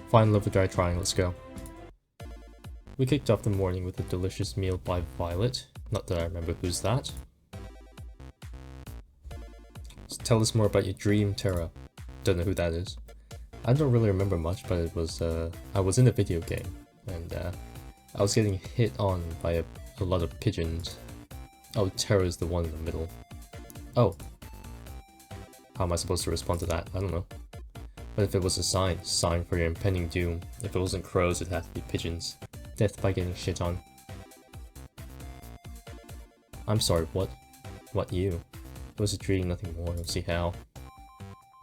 Find love with dry trying, let's go. We kicked off the morning with a delicious meal by Violet. Not that I remember who's that. So tell us more about your dream, Terra. Don't know who that is. I don't really remember much, but it was I was in a video game and I was getting hit on by a lot of pigeons. Oh, Terra's the one in the middle. Oh. How am I supposed to respond to that? I don't know. But if it was a sign for your impending doom. If it wasn't crows, it'd have to be pigeons. Death by getting shit on. I'm sorry, what? What you? It was a dream, nothing more, I don't see how.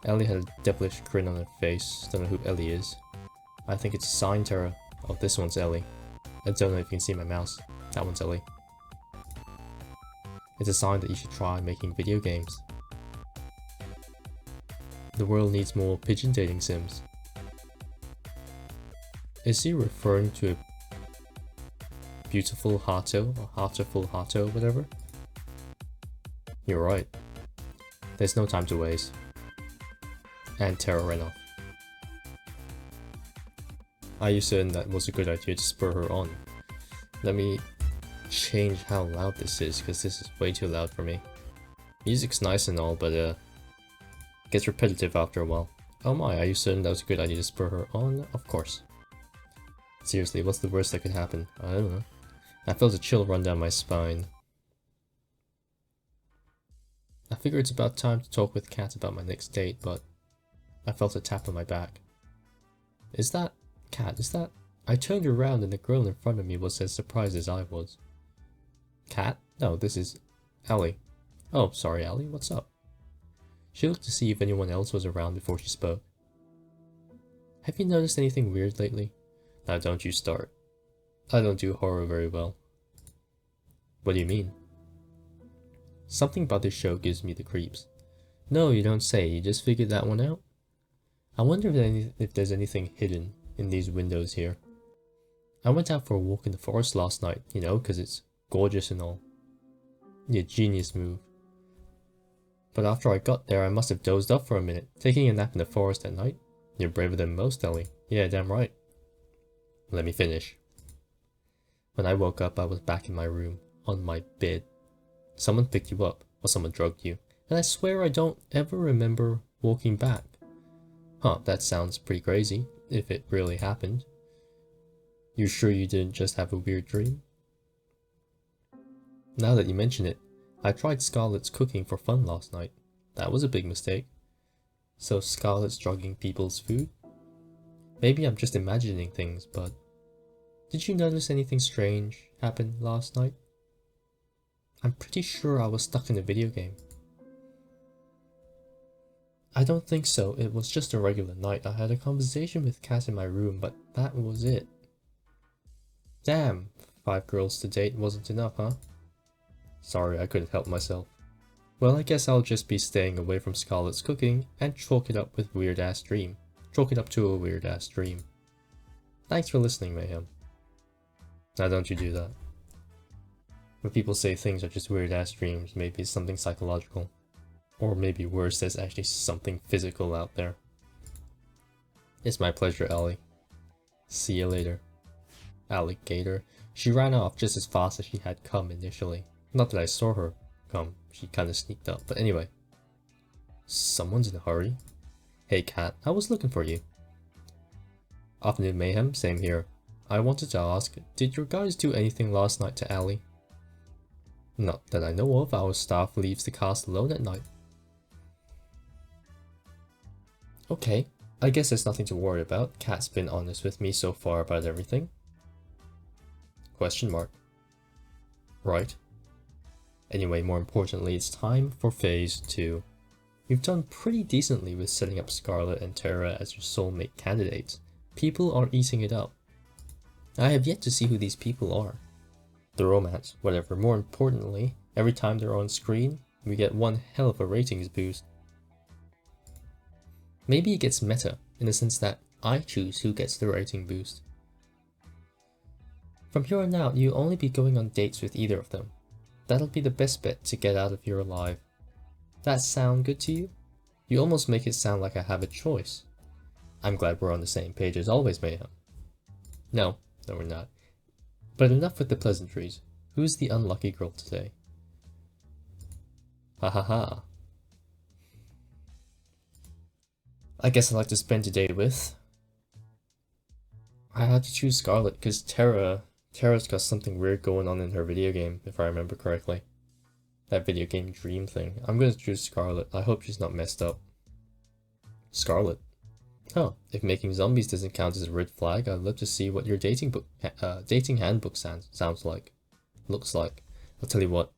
Ellie had a devilish grin on her face. Don't know who Ellie is. I think it's a sign, Terra. Oh, this one's Ellie. I don't know if you can see my mouse. That one's Ellie. It's a sign that you should try making video games. The world needs more pigeon dating sims. Is he referring to a beautiful Hato or heartful Hato, whatever? You're right. There's no time to waste. And Terra ran off. Are you certain that was a good idea to spur her on? Let me change how loud this is, because this is way too loud for me. Music's nice and all, but gets repetitive after a while. Oh my, are you certain that was a good idea to spur her on? Of course. Seriously, what's the worst that could happen? I don't know. I felt a chill run down my spine. I figure it's about time to talk with Kat about my next date, but I felt a tap on my back. Is that Kat? Is that? I turned around and the girl in front of me was as surprised as I was. Kat? No, this is Ellie. Oh, sorry Ellie, what's up? She looked to see if anyone else was around before she spoke. Have you noticed anything weird lately? Now don't you start. I don't do horror very well. What do you mean? Something about this show gives me the creeps. No, you don't say, you just figured that one out? I wonder if there's anything hidden in these windows here. I went out for a walk in the forest last night, you know, because it's gorgeous and all. Yeah, genius move. But after I got there, I must have dozed off for a minute, taking a nap in the forest at night. You're braver than most, Ellie. Yeah, damn right. Let me finish. When I woke up, I was back in my room, on my bed. Someone picked you up, or someone drugged you, and I swear I don't ever remember walking back. Huh, that sounds pretty crazy, if it really happened. You sure you didn't just have a weird dream? Now that you mention it, I tried Scarlett's cooking for fun last night. That was a big mistake. So Scarlett's drugging people's food? Maybe I'm just imagining things, but did you notice anything strange happen last night? I'm pretty sure I was stuck in a video game. I don't think so, it was just a regular night. I had a conversation with Kat in my room, but that was it. Damn, 5 girls to date wasn't enough, huh? Sorry, I couldn't help myself. Well, I guess I'll just be staying away from Scarlett's cooking and chalk it up with weird-ass dream. Chalk it up to a weird-ass dream. Thanks for listening, Mayhem. Now don't you do that. When people say things are just weird-ass dreams, maybe it's something psychological. Or maybe worse, there's actually something physical out there. It's my pleasure, Ellie. See you later. Alligator. She ran off just as fast as she had come initially. Not that I saw her come, she kinda sneaked up, but anyway. Someone's in a hurry. Hey Kat, I was looking for you. Afternoon Mayhem, same here. I wanted to ask, did your guys do anything last night to Ellie? Not that I know of, our staff leaves the cast alone at night. Okay, I guess there's nothing to worry about. Kat's been honest with me so far about everything. Question mark. Right. Anyway, more importantly, it's time for phase 2. You've done pretty decently with setting up Scarlett and Terra as your soulmate candidates. People are eating it up. I have yet to see who these people are. The romance, whatever. More importantly, every time they're on screen, we get one hell of a ratings boost. Maybe it gets meta, in the sense that I choose who gets the rating boost. From here on out, you'll only be going on dates with either of them. That'll be the best bet to get out of here alive. That sound good to you? You almost make it sound like I have a choice. I'm glad we're on the same page as always, Mayhem. No, we're not. But enough with the pleasantries. Who's the unlucky girl today? Ha ha ha. I guess I'd like to spend the day with... I had to choose Scarlet because Terra's got something weird going on in her video game, if I remember correctly. That video game dream thing. I'm gonna choose Scarlet. I hope she's not messed up. Scarlet. Oh, if making zombies doesn't count as a red flag, I'd love to see what your dating handbook sounds like. Looks like. I'll tell you what.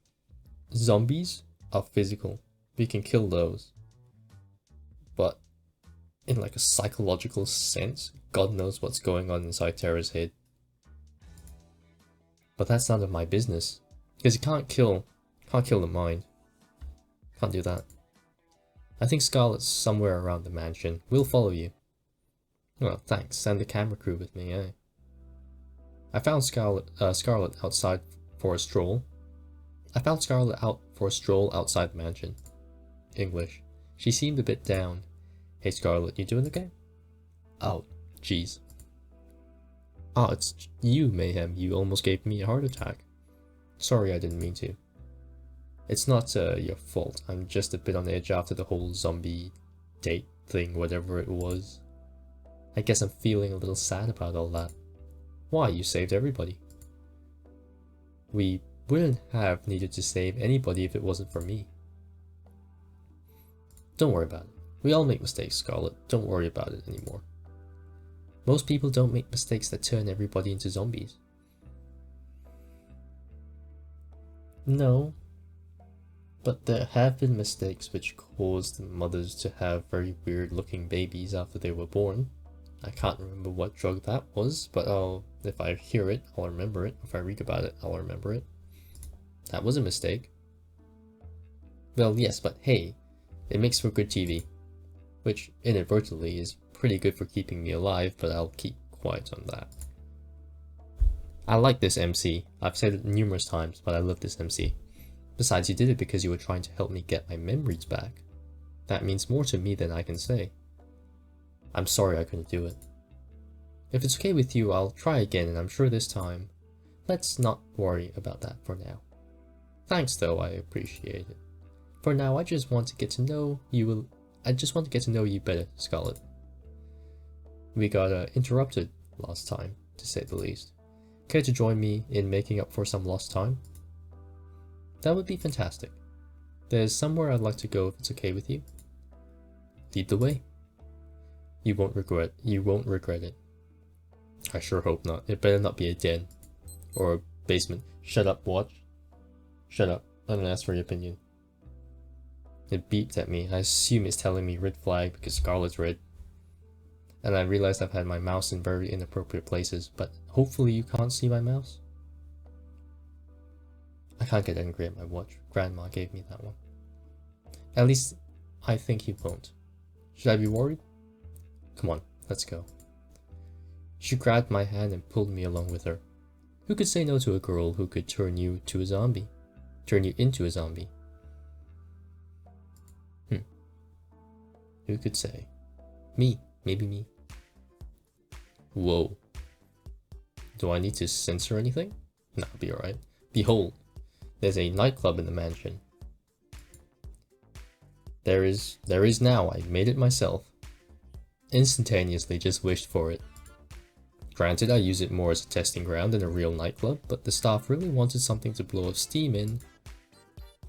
Zombies are physical. We can kill those. But in like a psychological sense, God knows what's going on inside Terra's head. But that's none of my business. Because you can't kill the mind. Can't do that. I think Scarlet's somewhere around the mansion. We'll follow you. Well, thanks. Send the camera crew with me, eh? I found Scarlet outside for a stroll. I found Scarlet out for a stroll outside the mansion. English. She seemed a bit down. Hey Scarlet, you doing okay? Oh, jeez. Oh, it's you, Mayhem. You almost gave me a heart attack. Sorry, I didn't mean to. It's not your fault. I'm just a bit on edge after the whole zombie date thing, whatever it was. I guess I'm feeling a little sad about all that. Why, you saved everybody. We wouldn't have needed to save anybody if it wasn't for me. Don't worry about it. We all make mistakes, Scarlet. Don't worry about it anymore. Most people don't make mistakes that turn everybody into zombies. No. But there have been mistakes which caused mothers to have very weird looking babies after they were born. I can't remember what drug that was, but if I hear it, I'll remember it. If I read about it, I'll remember it. That was a mistake. Well, yes, but hey, it makes for good TV. Which, inadvertently, is pretty good for keeping me alive, but I'll keep quiet on that. I like this MC. I've said it numerous times, but I love this MC. Besides, you did it because you were trying to help me get my memories back. That means more to me than I can say. I'm sorry I couldn't do it. If it's okay with you, I'll try again, and I'm sure this time... Let's not worry about that for now. Thanks though, I appreciate it. For now, I just want to get to know you better, Scarlet. We got interrupted last time, to say the least. Care to join me in making up for some lost time? That would be fantastic. There's somewhere I'd like to go if it's okay with you. Lead the way. You won't regret it. I sure hope not. It better not be a den. Or a basement. Shut up, watch. Shut up. I don't ask for your opinion. It beeped at me. I assume it's telling me red flag because Scarlet's red. And I realized I've had my mouse in very inappropriate places, but hopefully you can't see my mouse. I can't get angry at my watch. Grandma gave me that one. At least, I think he won't. Should I be worried? Come on, let's go. She grabbed my hand and pulled me along with her. Who could say no to a girl who could turn you into a zombie? Who could say? Me. Maybe me. Whoa. Do I need to censor anything? Nah, I'll be alright. Behold, there's a nightclub in the mansion. There is now. I made it myself. Instantaneously just wished for it. Granted, I use it more as a testing ground than a real nightclub, but the staff really wanted something to blow off steam in.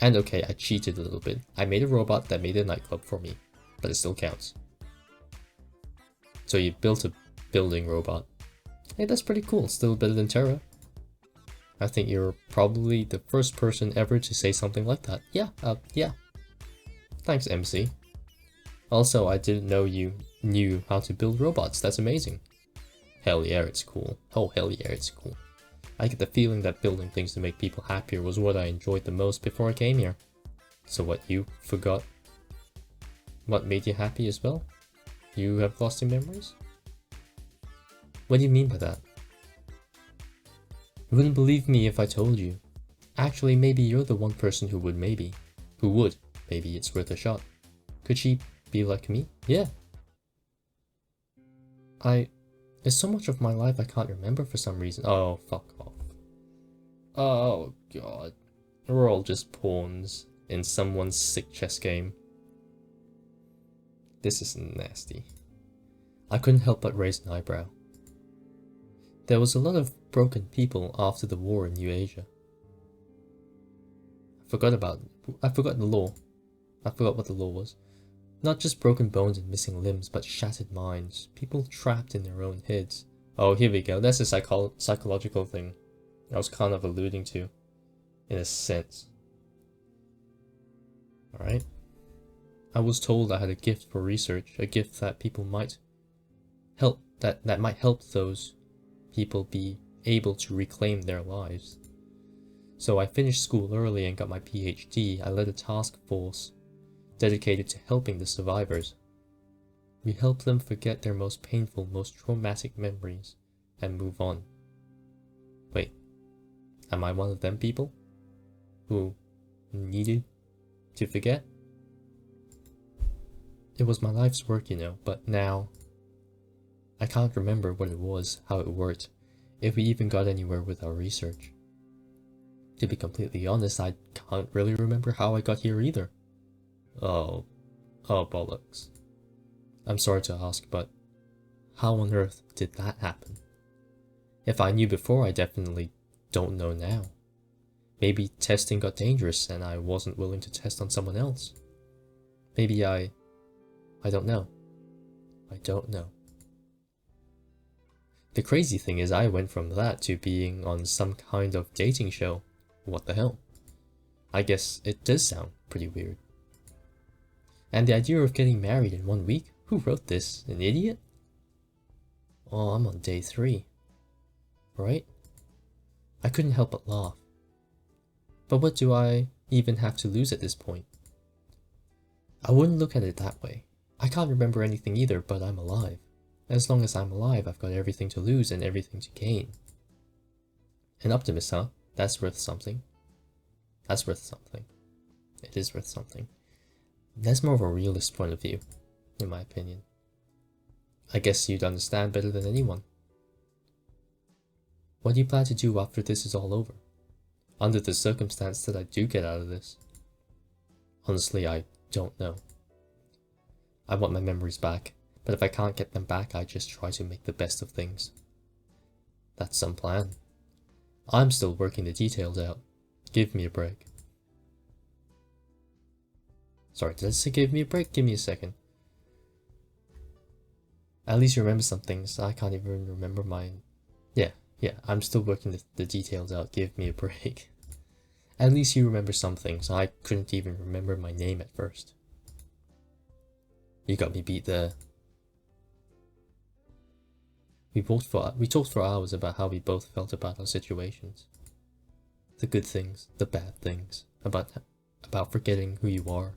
And okay, I cheated a little bit. I made a robot that made a nightclub for me, but it still counts. So you built a building robot. Hey, that's pretty cool. Still better than Terra. I think you're probably the first person ever to say something like that. Yeah. Thanks, MC. Also, I didn't know you knew how to build robots. That's amazing. Hell yeah, it's cool. Oh, hell yeah, it's cool. I get the feeling that building things to make people happier was what I enjoyed the most before I came here. So what, you forgot what made you happy as well? You have lost your memories? What do you mean by that? You wouldn't believe me if I told you. Actually, maybe you're the one person who would maybe. Maybe it's worth a shot. Could she be like me? Yeah. There's so much of my life I can't remember for some reason. Oh, fuck off. Oh, God. We're all just pawns in someone's sick chess game. This is nasty. I couldn't help but raise an eyebrow. There was a lot of broken people after the war in New Asia. I forgot the law. I forgot what the law was. Not just broken bones and missing limbs, but shattered minds. People trapped in their own heads. Oh, here we go. That's a psychological thing I was kind of alluding to, in a sense. Alright. I was told I had a gift for research, a gift that people might help, that might help those people be able to reclaim their lives. So I finished school early and got my PhD. I led a task force dedicated to helping the survivors. We helped them forget their most painful, most traumatic memories and move on. Wait, am I one of them people who needed to forget? It was my life's work, you know, but now I can't remember what it was, how it worked, if we even got anywhere with our research. To be completely honest, I can't really remember how I got here either. Oh bollocks. I'm sorry to ask, but how on earth did that happen? If I knew before, I definitely don't know now. Maybe testing got dangerous and I wasn't willing to test on someone else. Maybe I don't know. I don't know. The crazy thing is I went from that to being on some kind of dating show. What the hell? I guess it does sound pretty weird. And the idea of getting married in 1 week? Who wrote this? An idiot? Oh, I'm on day 3. Right? I couldn't help but laugh. But what do I even have to lose at this point? I wouldn't look at it that way. I can't remember anything either, but I'm alive. As long as I'm alive, I've got everything to lose and everything to gain. An optimist, huh? That's worth something. That's worth something. It is worth something. That's more of a realist point of view, in my opinion. I guess you'd understand better than anyone. What do you plan to do after this is all over? Under the circumstance that I do get out of this? Honestly, I don't know. I want my memories back, but if I can't get them back, I just try to make the best of things. That's some plan. I'm still working the details out. Give me a break. Sorry, did I say give me a break? Give me a second. At least you remember some things. I can't even remember mine. Yeah, I'm still working the details out. Give me a break. At least you remember some things. I couldn't even remember my name at first. You got me beat there. We talked for hours about how we both felt about our situations. The good things, the bad things, about forgetting who you are.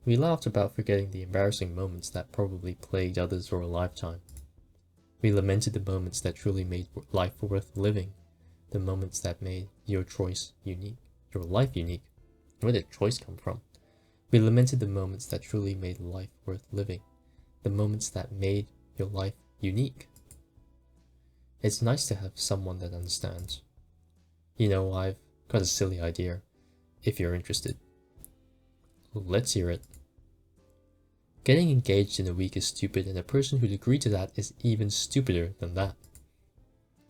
We laughed about forgetting the embarrassing moments that probably plagued others for a lifetime. We lamented the moments that truly made life worth living, the moments that made your choice unique, your life unique. Where did choice come from? We lamented the moments that truly made life worth living, the moments that made your life unique. It's nice to have someone that understands. You know, I've got a silly idea, if you're interested. Let's hear it. Getting engaged in a week is stupid, and a person who'd agree to that is even stupider than that.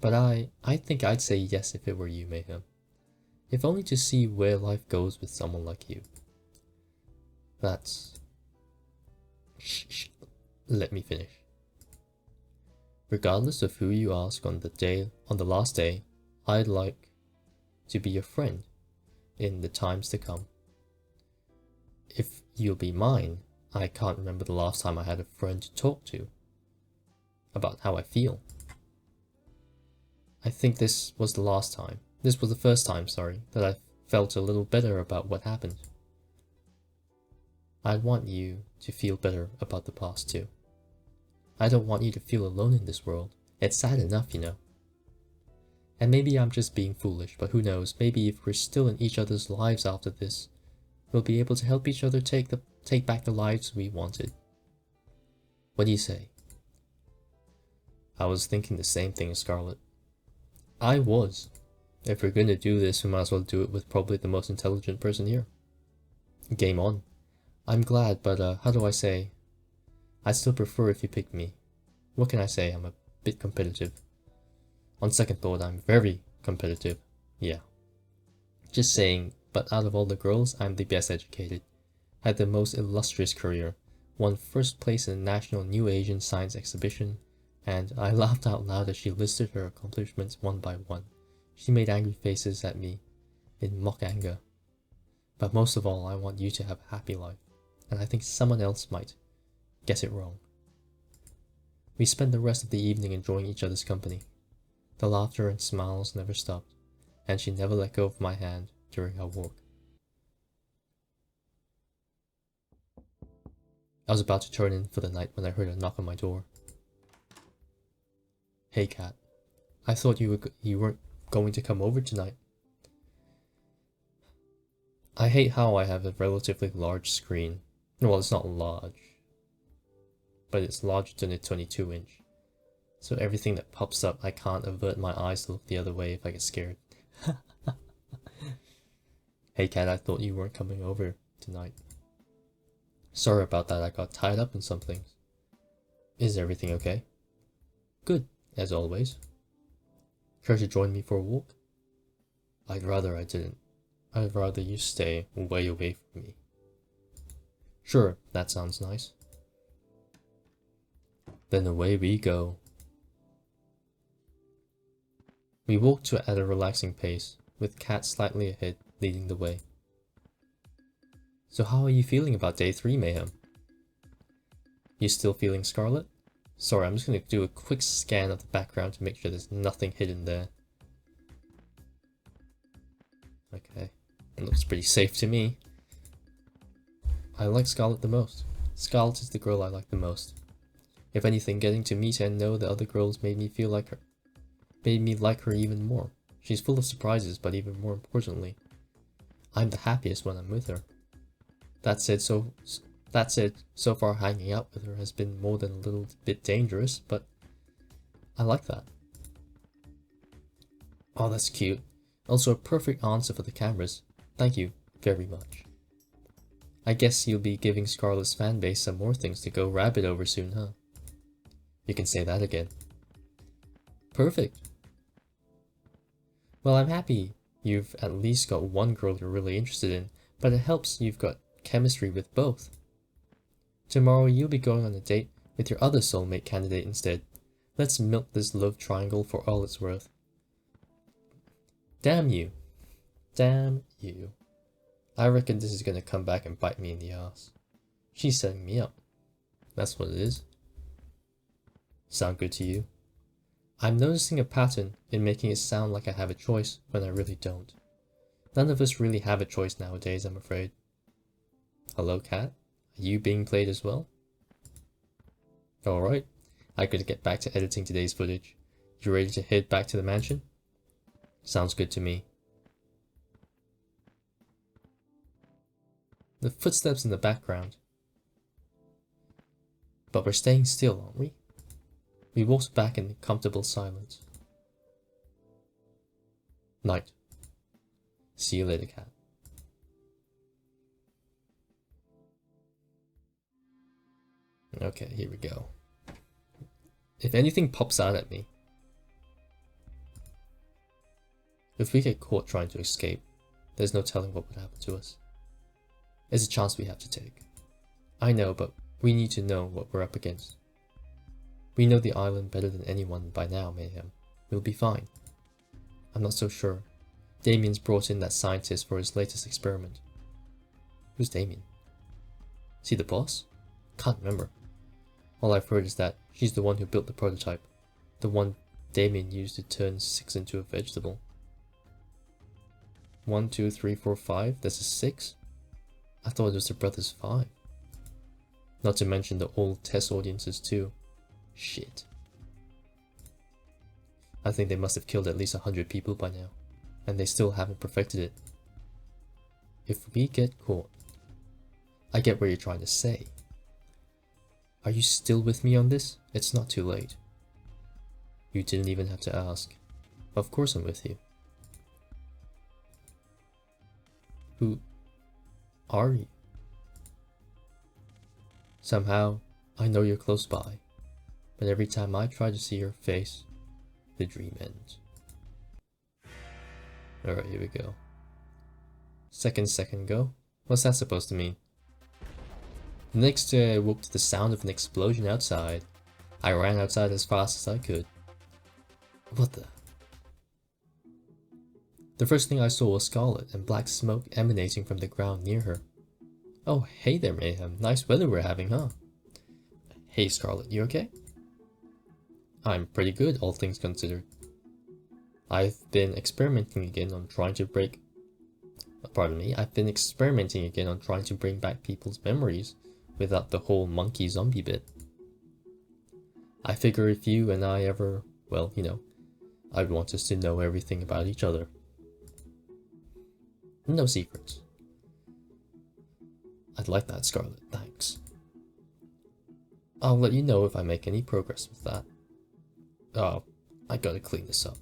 But I think I'd say yes if it were you, Mayhem. If only to see where life goes with someone like you. That's... Shh. Let me finish. Regardless of who you ask on the last day, I'd like to be your friend in the times to come. If you'll be mine, I can't remember the last time I had a friend to talk to about how I feel. I think this was the last time. This was the first time, sorry, that I felt a little better about what happened. I want you to feel better about the past too. I don't want you to feel alone in this world. It's sad enough, you know. And maybe I'm just being foolish, but who knows, maybe if we're still in each other's lives after this, we'll be able to help each other take back the lives we wanted. What do you say? I was thinking the same thing, Scarlet. I was. If we're gonna do this, we might as well do it with probably the most intelligent person here. Game on. I'm glad, but how do I say? I'd still prefer if you picked me. What can I say? I'm a bit competitive. On second thought, I'm very competitive. Yeah. Just saying, but out of all the girls, I'm the best educated. Had the most illustrious career. Won first place in the National New Asian Science Exhibition, and I laughed out loud as she listed her accomplishments one by one. She made angry faces at me in mock anger. But most of all, I want you to have a happy life, and I think someone else might guess it wrong. We spent the rest of the evening enjoying each other's company. The laughter and smiles never stopped, and she never let go of my hand during our walk. I was about to turn in for the night when I heard a knock on my door. Hey, Kat. I thought you weren't going to come over tonight. I hate how I have a relatively large screen. Well, it's not large, but it's larger than a 22-inch. So everything that pops up, I can't avert my eyes to look the other way if I get scared. Hey, Kat, I thought you weren't coming over tonight. Sorry about that, I got tied up in some things. Is everything okay? Good, as always. Care to join me for a walk? I'd rather I didn't. I'd rather you stay way away from me. Sure, that sounds nice. Then away we go. We walked at a relaxing pace, with Kat slightly ahead, leading the way. So how are you feeling about day 3, Mayhem? You still feeling Scarlet? Sorry, I'm just going to do a quick scan of the background to make sure there's nothing hidden there. Okay, it looks pretty safe to me. I like Scarlet the most. Scarlet is the girl I like the most. If anything, getting to meet her and know the other girls made me like her even more. She's full of surprises, but even more importantly, I'm the happiest when I'm with her. That said, so far hanging out with her has been more than a little bit dangerous, but I like that. Oh, that's cute. Also a perfect answer for the cameras. Thank you very much. I guess you'll be giving Scarlet's fanbase some more things to go rabbit over soon, huh? You can say that again. Perfect. Well, I'm happy you've at least got one girl you're really interested in, but it helps you've got chemistry with both. Tomorrow you'll be going on a date with your other soulmate candidate instead. Let's milk this love triangle for all it's worth. Damn you. Damn you. I reckon this is gonna come back and bite me in the ass. She's setting me up. That's what it is. Sound good to you? I'm noticing a pattern in making it sound like I have a choice when I really don't. None of us really have a choice nowadays, I'm afraid. Hello, Kat? Are you being played as well? Alright, I gotta get back to editing today's footage. You ready to head back to the mansion? Sounds good to me. The footsteps in the background. But we're staying still, aren't we? We walked back in comfortable silence. Night. See you later, Kat. Okay, here we go. If anything pops out at me, if we get caught trying to escape, there's no telling what would happen to us. It's a chance we have to take. I know, but we need to know what we're up against. We know the island better than anyone by now, Mayhem. We'll be fine. I'm not so sure. Damien's brought in that scientist for his latest experiment. Who's Damien? Is he the boss? Can't remember. All I've heard is that she's the one who built the prototype. The one Damien used to turn 6 into a vegetable. 1, 2, 3, 4, 5? There's a 6? I thought it was the brothers 5. Not to mention the old test audiences too. Shit. I think they must have killed at least 100 people by now, and they still haven't perfected it. If we get caught... I get what you're trying to say. Are you still with me on this? It's not too late. You didn't even have to ask. Of course I'm with you. Who are you? Somehow, I know you're close by, but every time I try to see your face, the dream ends. Alright, here we go. Second go? What's that supposed to mean? The next day I woke to the sound of an explosion outside. I ran outside as fast as I could. What the? The first thing I saw was Scarlet and black smoke emanating from the ground near her. Oh, hey there, Mayhem. Nice weather we're having, huh? Hey, Scarlet, you okay? I'm pretty good, all things considered. I've been experimenting again on trying to bring back people's memories without the whole monkey zombie bit. I figure if you and I ever, well, you know, I'd want us to know everything about each other. No secrets. I'd like that, Scarlet, thanks. I'll let you know if I make any progress with that. Oh, I gotta clean this up.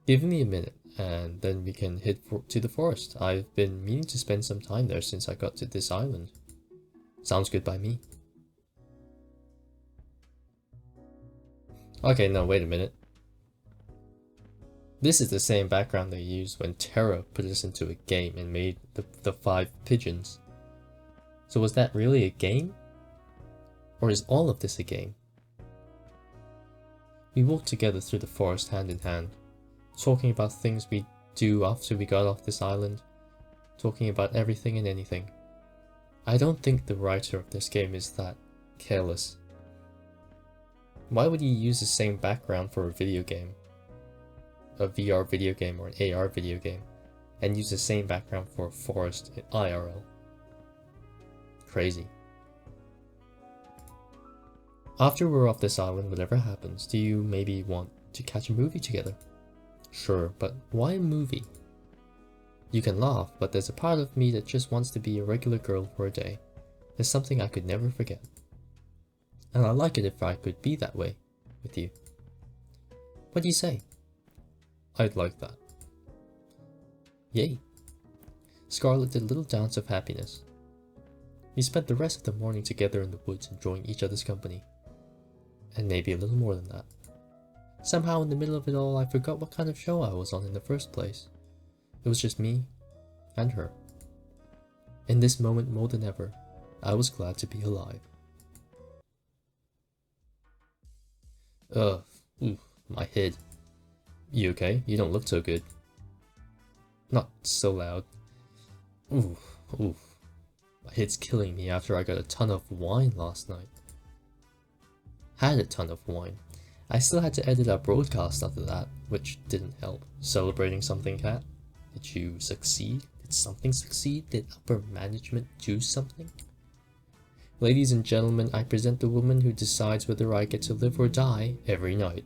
Give me a minute, and then we can head to the forest. I've been meaning to spend some time there since I got to this island. Sounds good by me. Okay, no, wait a minute. This is the same background they used when Terra put us into a game and made the 5 pigeons. So was that really a game? Or is all of this a game? We walked together through the forest hand in hand, talking about things we'd do after we got off this island, talking about everything and anything. I don't think the writer of this game is that careless. Why would he use the same background for a video game? A VR video game or an AR video game, and use the same background for a forest in IRL. Crazy. After we're off this island, whatever happens, do you maybe want to catch a movie together? Sure, but why a movie? You can laugh, but there's a part of me that just wants to be a regular girl for a day. There's something I could never forget. And I'd like it if I could be that way with you. What do you say? I'd like that. Yay. Scarlet did a little dance of happiness. We spent the rest of the morning together in the woods enjoying each other's company. And maybe a little more than that. Somehow in the middle of it all I forgot what kind of show I was on in the first place. It was just me and her. In this moment more than ever, I was glad to be alive. Ugh, my head. You okay? You don't look so good. Not so loud. Ooh. My head's killing me after I got a ton of wine last night. Had a ton of wine. I still had to edit our broadcast after that, which didn't help. Celebrating something, Kat? Did you succeed? Did something succeed? Did upper management do something? Ladies and gentlemen, I present the woman who decides whether I get to live or die every night.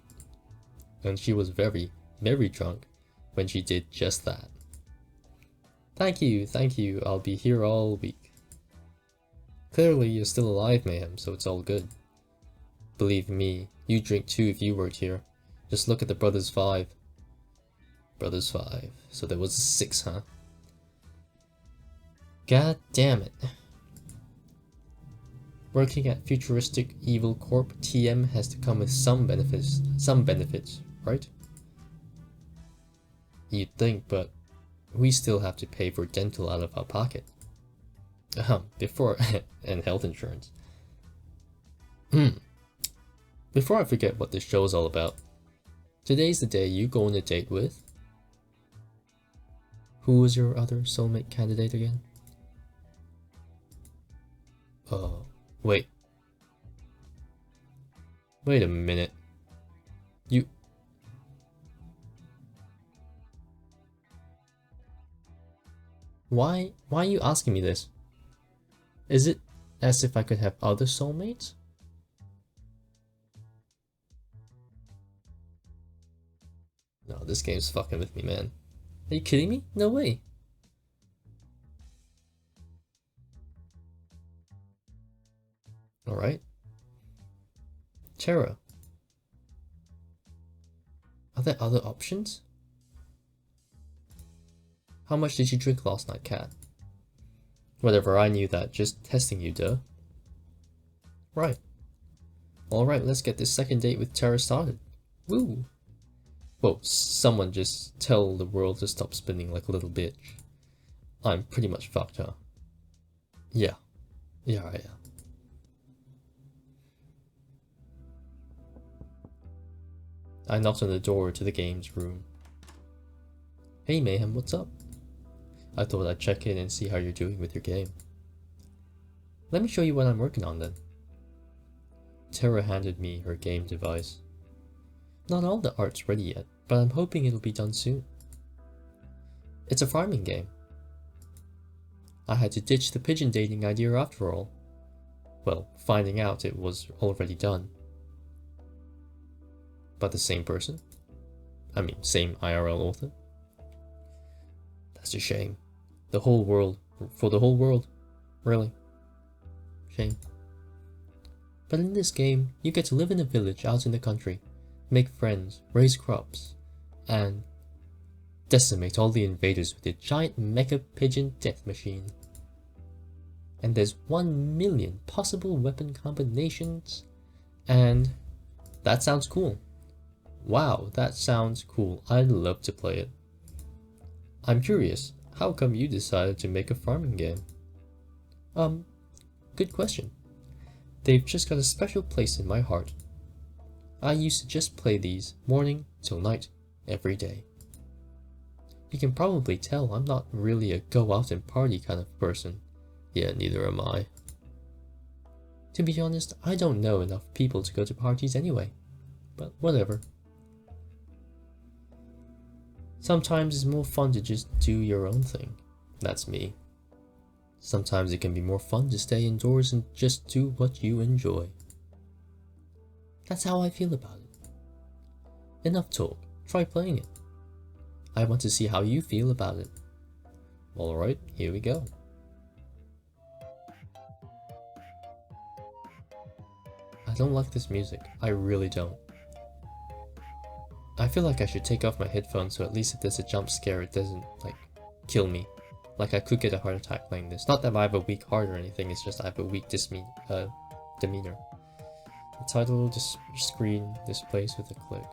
And she was very, very drunk when she did just that. Thank you, I'll be here all week. Clearly you're still alive, Mayhem, so it's all good. Believe me, you'd drink too if you weren't here. Just look at the Brothers 5. Brothers 5. So there was a 6, huh? God damn it. Working at Futuristic Evil Corp, TM has to come with some benefits, right? You'd think, but we still have to pay for dental out of our pocket. Before, and health insurance. Before I forget what this show is all about, today's the day you go on a date with... Who was your other soulmate candidate again? Wait. Wait a minute. You... Why are you asking me this? Is it as if I could have other soulmates? No, this game's fucking with me, man. Are you kidding me? No way. Alright. Terra. Are there other options? How much did you drink last night, Cat? Whatever, I knew that. Just testing you, duh. Right. Alright, let's get this second date with Tara started. Woo! Whoa, someone just tell the world to stop spinning like a little bitch. I'm pretty much fucked, huh? Yeah. Yeah, I am. I knocked on the door to the games room. Hey Mayhem, what's up? I thought I'd check in and see how you're doing with your game. Let me show you what I'm working on then. Tara handed me her game device. Not all the art's ready yet, but I'm hoping it'll be done soon. It's a farming game. I had to ditch the pigeon dating idea after all. Well, finding out it was already done. But the same person? I mean, same IRL author? That's a shame. The whole world, for the whole world, really. Shame. But in this game, you get to live in a village out in the country, make friends, raise crops, and decimate all the invaders with your giant mecha pigeon death machine. And there's 1 million possible weapon combinations, and that sounds cool. Wow, that sounds cool. I'd love to play it. I'm curious, how come you decided to make a farming game? Good question. They've just got a special place in my heart. I used to just play these morning till night, every day. You can probably tell I'm not really a go out and party kind of person. Yeah, neither am I. To be honest, I don't know enough people to go to parties anyway. But whatever. Sometimes it's more fun to just do your own thing. That's me. Sometimes it can be more fun to stay indoors and just do what you enjoy. That's how I feel about it. Enough talk, try playing it. I want to see how you feel about it. Alright, here we go. I don't like this music, I really don't. I feel like I should take off my headphones so at least if there's a jump scare it doesn't, like, kill me. Like I could get a heart attack playing this. Not that I have a weak heart or anything, it's just I have a weak demeanor. The title screen displays with a click.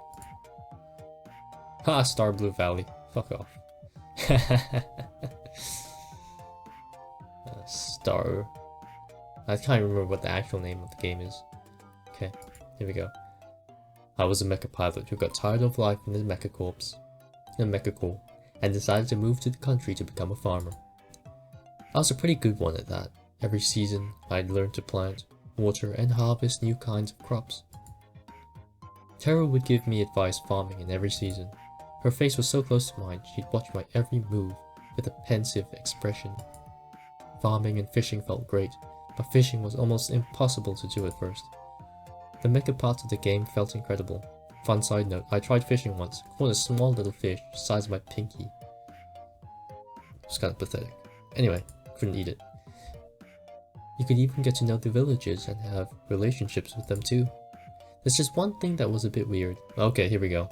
Ha! Star Blue Valley. Fuck off. Star... I can't remember what the actual name of the game is. Okay, here we go. I was a mecha pilot who got tired of life in the mecha corps, and decided to move to the country to become a farmer. I was a pretty good one at that. Every season, I'd learn to plant, water, and harvest new kinds of crops. Tara would give me advice farming in every season. Her face was so close to mine, she'd watch my every move with a pensive expression. Farming and fishing felt great, but fishing was almost impossible to do at first. The mecha parts of the game felt incredible. Fun side note, I tried fishing once, caught a small little fish, the size of my pinky. It was kind of pathetic. Anyway, couldn't eat it. You could even get to know the villagers and have relationships with them too. There's just one thing that was a bit weird. Okay, here we go.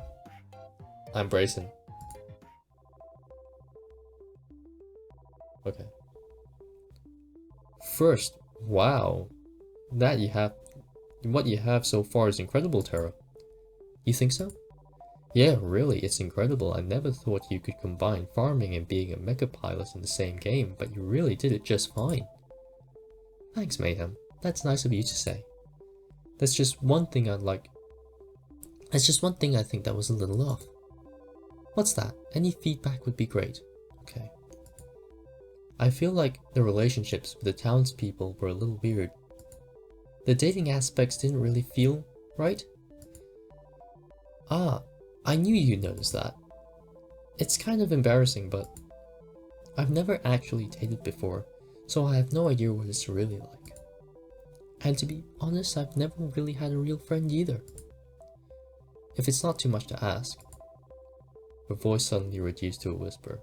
I'm bracing. Okay. First, wow. What you have so far is incredible, Tara. You think so? Yeah, really, it's incredible. I never thought you could combine farming and being a mecha pilot in the same game, but you really did it just fine. Thanks, Mayhem. That's nice of you to say. There's just one thing I think that was a little off. What's that? Any feedback would be great. Okay. I feel like the relationships with the townspeople were a little weird. The dating aspects didn't really feel right. Ah, I knew you'd notice that. It's kind of embarrassing, but I've never actually dated before, so I have no idea what it's really like. And to be honest, I've never really had a real friend either. If it's not too much to ask. Her voice suddenly reduced to a whisper.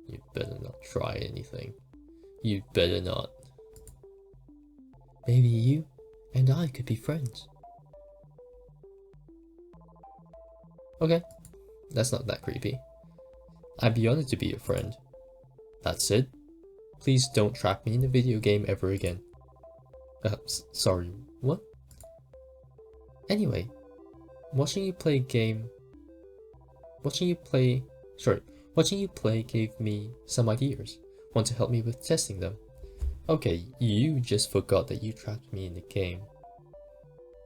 You'd better not try anything. You'd better not. Maybe you and I could be friends. Okay, that's not that creepy. I'd be honored to be your friend. That's it. Please don't trap me in a video game ever again. Sorry, what? Anyway, watching you play game... Watching you play... Sorry, watching you play gave me some ideas. Want to help me with testing them? Okay, you just forgot that you trapped me in the game.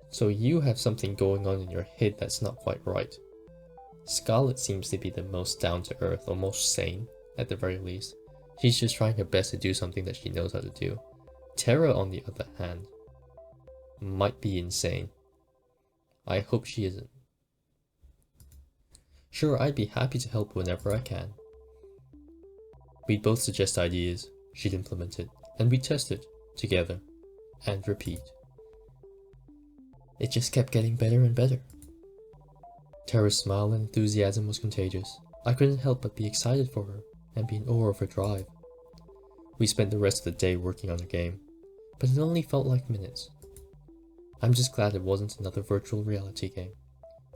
So you have something going on in your head that's not quite right. Scarlet seems to be the most down-to-earth, or most sane, at the very least. She's just trying her best to do something that she knows how to do. Terra, on the other hand, might be insane. I hope she isn't. Sure, I'd be happy to help whenever I can. We'd both suggest ideas, she'd implement it, and we'd test it, together, and repeat. It just kept getting better and better. Terra's smile and enthusiasm was contagious. I couldn't help but be excited for her, and be in awe of her drive. We spent the rest of the day working on the game, but it only felt like minutes. I'm just glad it wasn't another virtual reality game.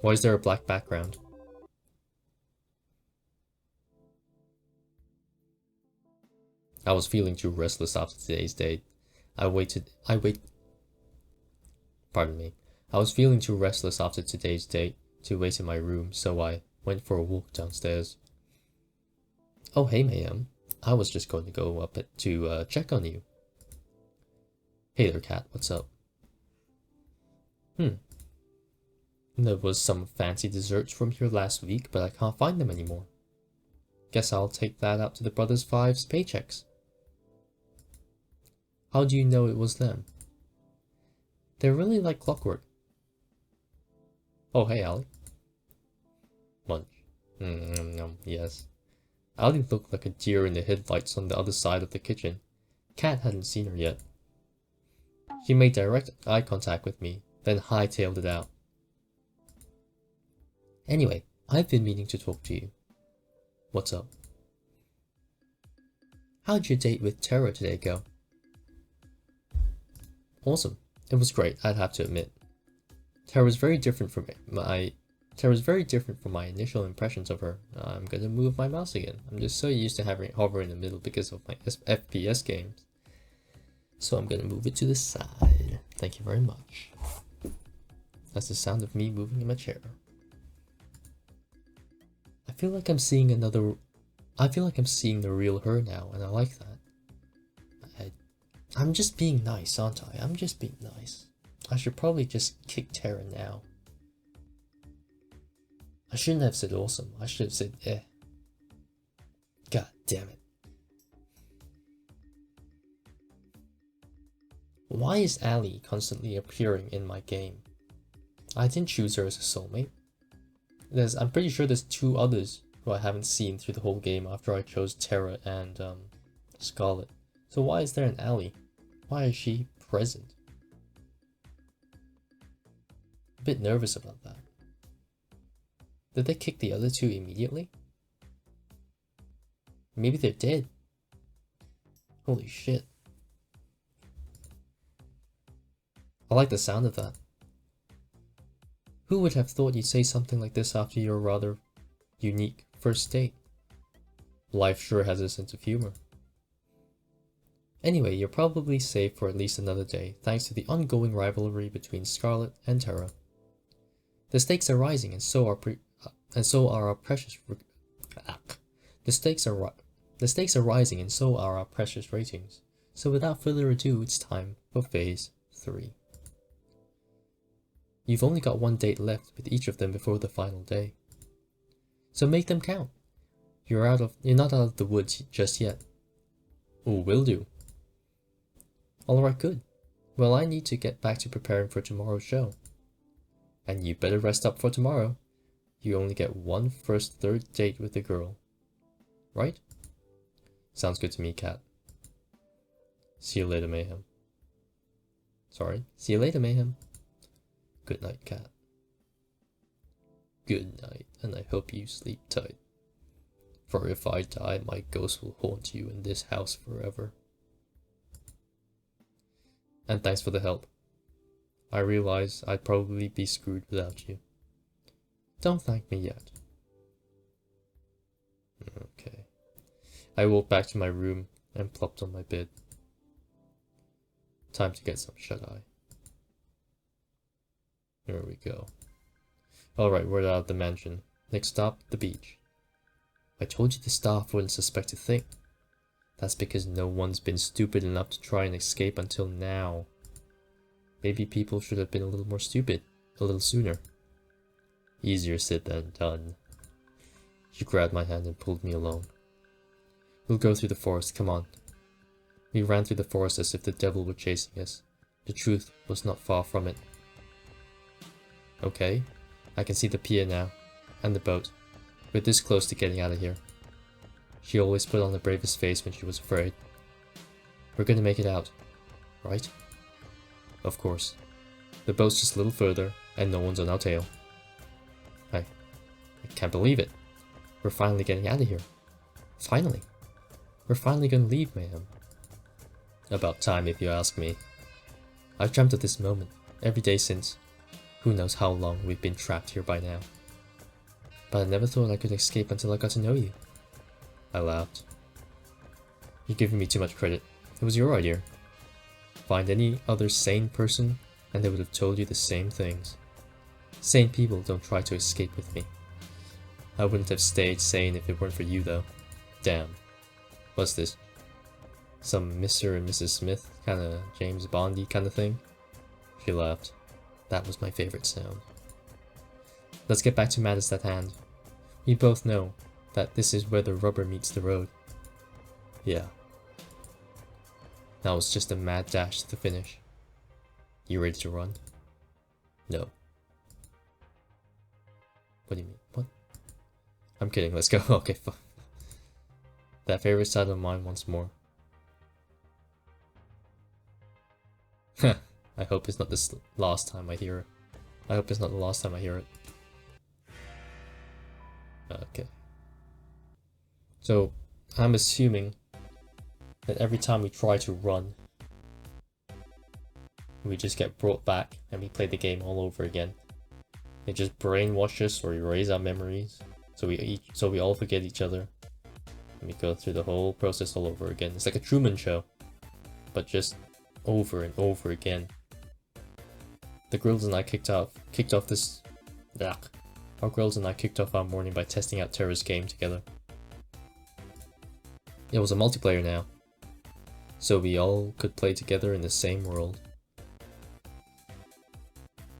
Why is there a black background? I was feeling too restless after today's date. I was feeling too restless after today's date to wait in my room, so I went for a walk downstairs. Oh hey Mayhem, I was just going to go up to check on you. Hey there Cat, what's up? There was some fancy desserts from here last week, but I can't find them anymore. Guess I'll take that out to the Brothers Five's paychecks. How do you know it was them? They're really like clockwork. Oh hey Allie. Munch. Yes. Allie looked like a deer in the headlights on the other side of the kitchen. Cat hadn't seen her yet. She made direct eye contact with me, then hightailed it out. Anyway, I've been meaning to talk to you. What's up? How'd your date with Terra today go? Awesome. It was great, I'd have to admit. Terra was very different from my initial impressions of her. I'm gonna move my mouse again. I'm just so used to having it hover in the middle because of my FPS games. So I'm gonna move it to the side. Thank you very much. That's the sound of me moving in my chair. I feel like I'm seeing the real her now, and I like that. I'm just being nice, aren't I? I'm just being nice. I should probably just kick Terra now. I shouldn't have said awesome. I should have said eh. God damn it. Why is Allie constantly appearing in my game? I didn't choose her as a soulmate. I'm pretty sure there's two others who I haven't seen through the whole game after I chose Terra and Scarlet. So why is there an Allie? Why is she present? A bit nervous about that. Did they kick the other two immediately? Maybe they're dead. Holy shit. I like the sound of that. Who would have thought you'd say something like this after your rather unique first date? Life sure has a sense of humor. Anyway, you're probably safe for at least another day, thanks to the ongoing rivalry between Scarlet and Terra. The stakes are rising, and so are our precious. The stakes are rising, and so are our precious ratings. So without further ado, it's time for Phase 3. You've only got one date left with each of them before the final day. So make them count. You're not out of the woods just yet. Oh, will do. Alright, good. Well, I need to get back to preparing for tomorrow's show. And you better rest up for tomorrow. You only get one first third date with the girl. Right? Sounds good to me, Cat. See you later, Mayhem. Sorry. See you later, Mayhem. Good night, Cat. Good night, and I hope you sleep tight. For if I die, my ghost will haunt you in this house forever. And thanks for the help. I realize I'd probably be screwed without you. Don't thank me yet. Okay. I walked back to my room and plopped on my bed. Time to get some shut-eye. Here we go. Alright, we're out of the mansion. Next stop, the beach. I told you the staff wouldn't suspect a thing. That's because no one's been stupid enough to try and escape until now. Maybe people should have been a little more stupid, a little sooner. Easier said than done. She grabbed my hand and pulled me along. We'll go through the forest, come on. We ran through the forest as if the devil were chasing us. The truth was not far from it. Okay, I can see the pier now, and the boat. We're this close to getting out of here. She always put on the bravest face when she was afraid. We're gonna make it out, right? Of course. The boat's just a little further, and no one's on our tail. I can't believe it. We're finally getting out of here. Finally. We're finally gonna leave, Mayhem. About time, if you ask me. I've dreamt of this moment every day since. Who knows how long we've been trapped here by now. But I never thought I could escape until I got to know you. I laughed. You're giving me too much credit. It was your idea. Find any other sane person and they would have told you the same things. Sane people don't try to escape with me. I wouldn't have stayed sane if it weren't for you though. Damn. What's this? Some Mr. and Mrs. Smith kinda James Bondy kinda thing? She laughed. That was my favorite sound. Let's get back to matters at hand. We both know that this is where the rubber meets the road. Yeah. Now it's just a mad dash to the finish. You ready to run? No. What do you mean? What? I'm kidding, let's go. Okay, fine. That favorite side of mine once more. I hope it's not the last time I hear it. I hope it's not the last time I hear it. Okay. So, I'm assuming that every time we try to run, we just get brought back and we play the game all over again. It just brainwashes us or erase our memories, so we all forget each other, and we go through the whole process all over again. It's like a Truman Show, but just over and over again. The girls and I kicked off this. Ugh. Our girls and I kicked off our morning by testing out Terra's game together. It was a multiplayer now, so we all could play together in the same world.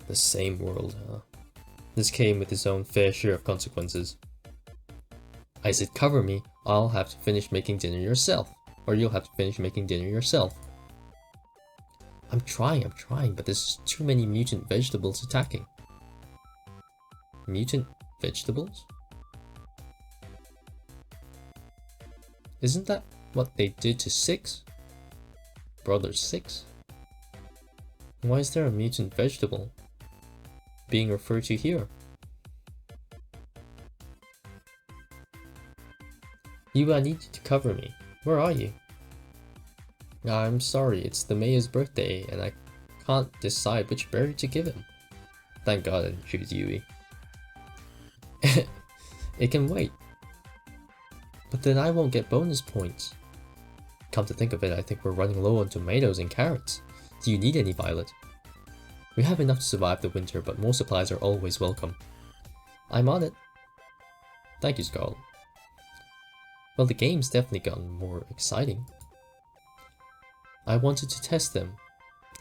The same world, huh? This came with its own fair share of consequences. I said, cover me, I'll have to finish making dinner yourself, or you'll have to finish making dinner yourself. I'm trying, but there's too many mutant vegetables attacking. Mutant vegetables? Isn't that what they did to Six? Brother Six? Why is there a mutant vegetable being referred to here? You, I need you to cover me. Where are you? I'm sorry, it's the mayor's birthday and I can't decide which berry to give him. Thank God I didn't choose Yui. It can wait. But then I won't get bonus points. Come to think of it, I think we're running low on tomatoes and carrots. Do you need any, Violet? We have enough to survive the winter, but more supplies are always welcome. I'm on it. Thank you, Scarlet. Well, the game's definitely gotten more exciting. I wanted to test them.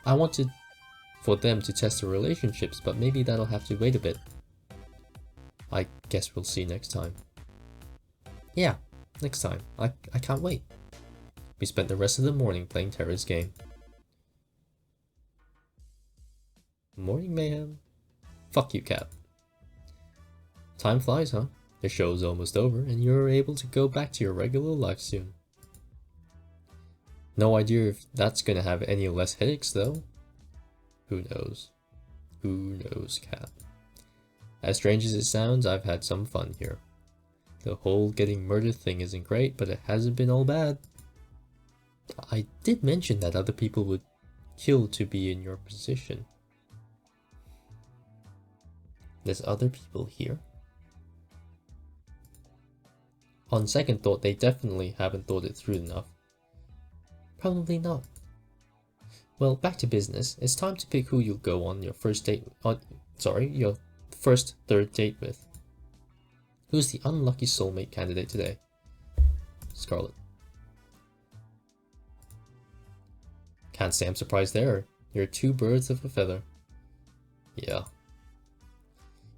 I wanted for them to test their relationships, but maybe that'll have to wait a bit. I guess we'll see next time. Yeah, next time. I can't wait. We spent the rest of the morning playing Terra's game. Morning, Mayhem. Fuck you, Cat. Time flies, huh? The show's almost over, and you're able to go back to your regular life soon. No idea if that's gonna have any less headaches, though. Who knows? Who knows, Cat? As strange as it sounds, I've had some fun here. The whole getting murdered thing isn't great, but it hasn't been all bad. I did mention that other people would kill to be in your position. There's other people here? On second thought, they definitely haven't thought it through enough. Probably not. Well, back to business. It's time to pick who you'll go on your first date. Your first third date with. Who's the unlucky soulmate candidate today? Scarlet. Can't say I'm surprised there. You're two birds of a feather. Yeah.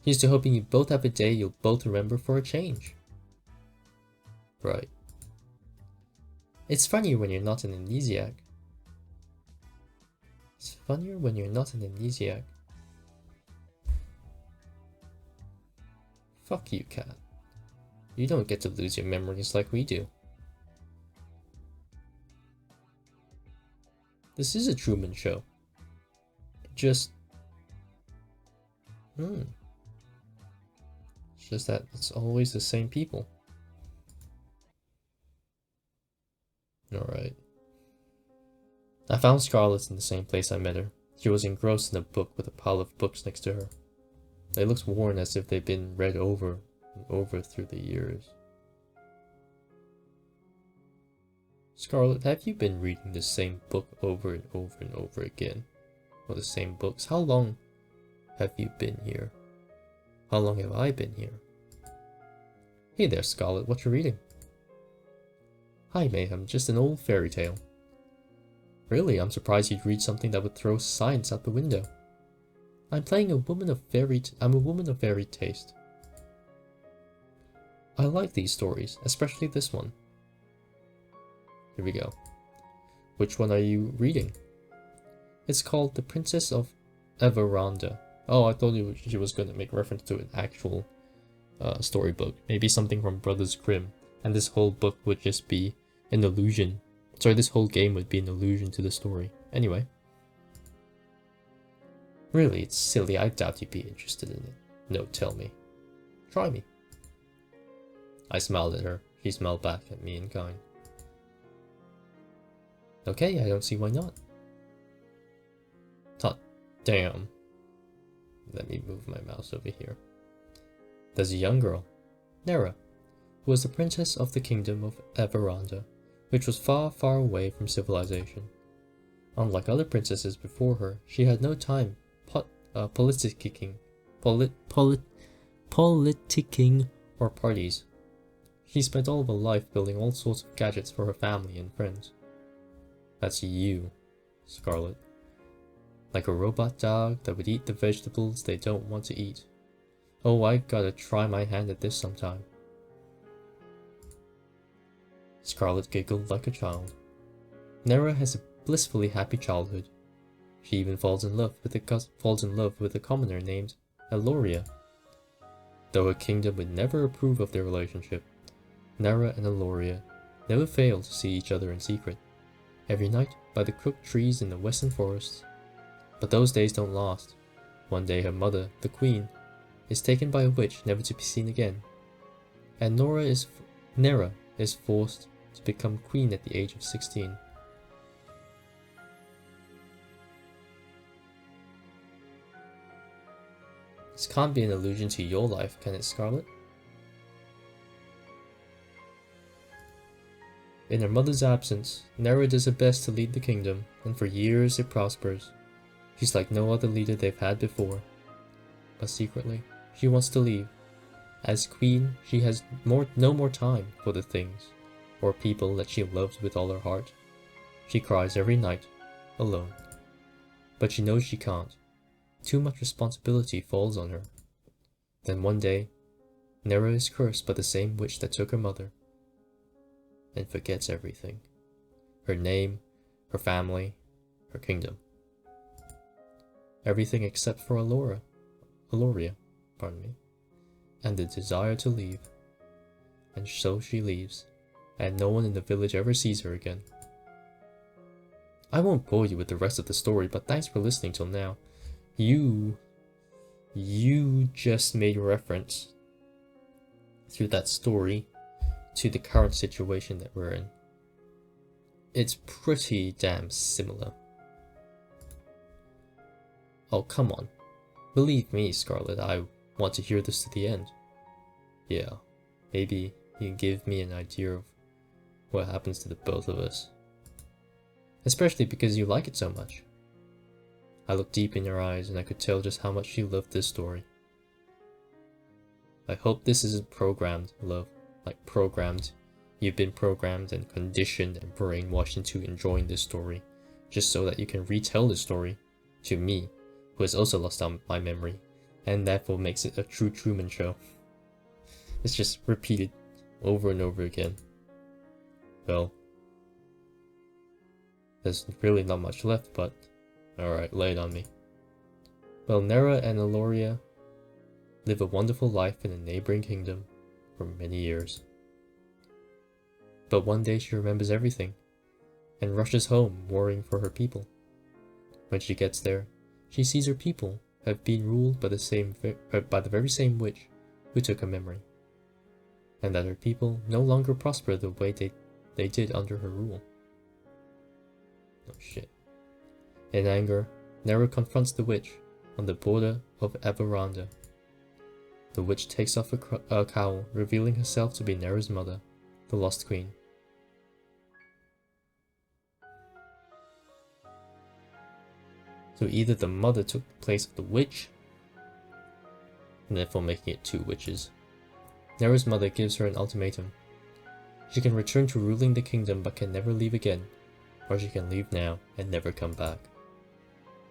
Here's to hoping you both have a day you'll both remember for a change. Right. It's funnier when you're not an amnesiac. It's funnier when you're not an amnesiac. Fuck you, cat. You don't get to lose your memories like we do. This is a Truman Show. Just... It's just that it's always the same people. Alright. I found Scarlett in the same place I met her. She was engrossed in a book with a pile of books next to her. They looked worn as if they'd been read over and over through the years. Scarlett, have you been reading the same book over and over and over again? Or the same books? How long have you been here? How long have I been here? Hey there, Scarlett, what you reading? Hi, Mayhem, just an old fairy tale. Really, I'm surprised you'd read something that would throw science out the window. I'm a woman of varied taste. I like these stories, especially this one. Here we go. Which one are you reading? It's called The Princess of Everonda. Oh, I thought she was going to make reference to an actual storybook. Maybe something from Brothers Grimm. And this whole book would just be an allusion. Sorry, this whole game would be an allusion to the story. Anyway. Really, it's silly. I doubt you'd be interested in it. No, tell me. Try me. I smiled at her. She smiled back at me in kind. Okay, I don't see why not. Damn. Let me move my mouse over here. There's a young girl, Nera, who was the princess of the kingdom of Everonda, which was far, far away from civilization. Unlike other princesses before her, she had no time politicking or parties. She spent all of her life building all sorts of gadgets for her family and friends. That's you, Scarlet. Like a robot dog that would eat the vegetables they don't want to eat. Oh, I gotta try my hand at this sometime. Scarlet giggled like a child. Nera has a blissfully happy childhood. She even falls in love with a commoner named Eloria. Though her kingdom would never approve of their relationship, Nera and Eloria never fail to see each other in secret, every night by the crooked trees in the western forests. But those days don't last. One day her mother, the queen, is taken by a witch never to be seen again, and Nera is forced to become queen at the age of 16. This can't be an allusion to your life, can it, Scarlet? In her mother's absence, Nera does her best to lead the kingdom, and for years it prospers. She's like no other leader they've had before. But secretly, she wants to leave. As queen, she has no more time for the things or people that she loves with all her heart. She cries every night, alone. But she knows she can't. Too much responsibility falls on her. Then one day, Nera is cursed by the same witch that took her mother, and forgets everything. Her name, her family, her kingdom. Everything except for Eloria, and the desire to leave. And so she leaves, and no one in the village ever sees her again. I won't bore you with the rest of the story, but thanks for listening till now. You just made reference through that story to the current situation that we're in. It's pretty damn similar. Oh, come on. Believe me, Scarlet, I want to hear this to the end. Yeah, maybe you can give me an idea of what happens to the both of us. Especially because you like it so much. I looked deep in your eyes and I could tell just how much you loved this story. I hope this isn't programmed, love. Like programmed. You've been programmed and conditioned and brainwashed into enjoying this story, just so that you can retell the story to me, who has also lost my memory, and therefore makes it a true Truman Show. It's just repeated over and over again. Well, there's really not much left, but alright, lay it on me. Well, Nera and Aloria live a wonderful life in a neighboring kingdom for many years. But one day she remembers everything and rushes home worrying for her people. When she gets there, she sees her people have been ruled by the very same witch who took her memory, and that her people no longer prosper the way they did under her rule. Oh shit. In anger, Nera confronts the witch on the border of Averanda. The witch takes off a cowl, revealing herself to be Nera's mother, the Lost Queen. So either the mother took the place of the witch, and therefore making it two witches. Nera's mother gives her an ultimatum. She can return to ruling the kingdom but can never leave again, or she can leave now and never come back.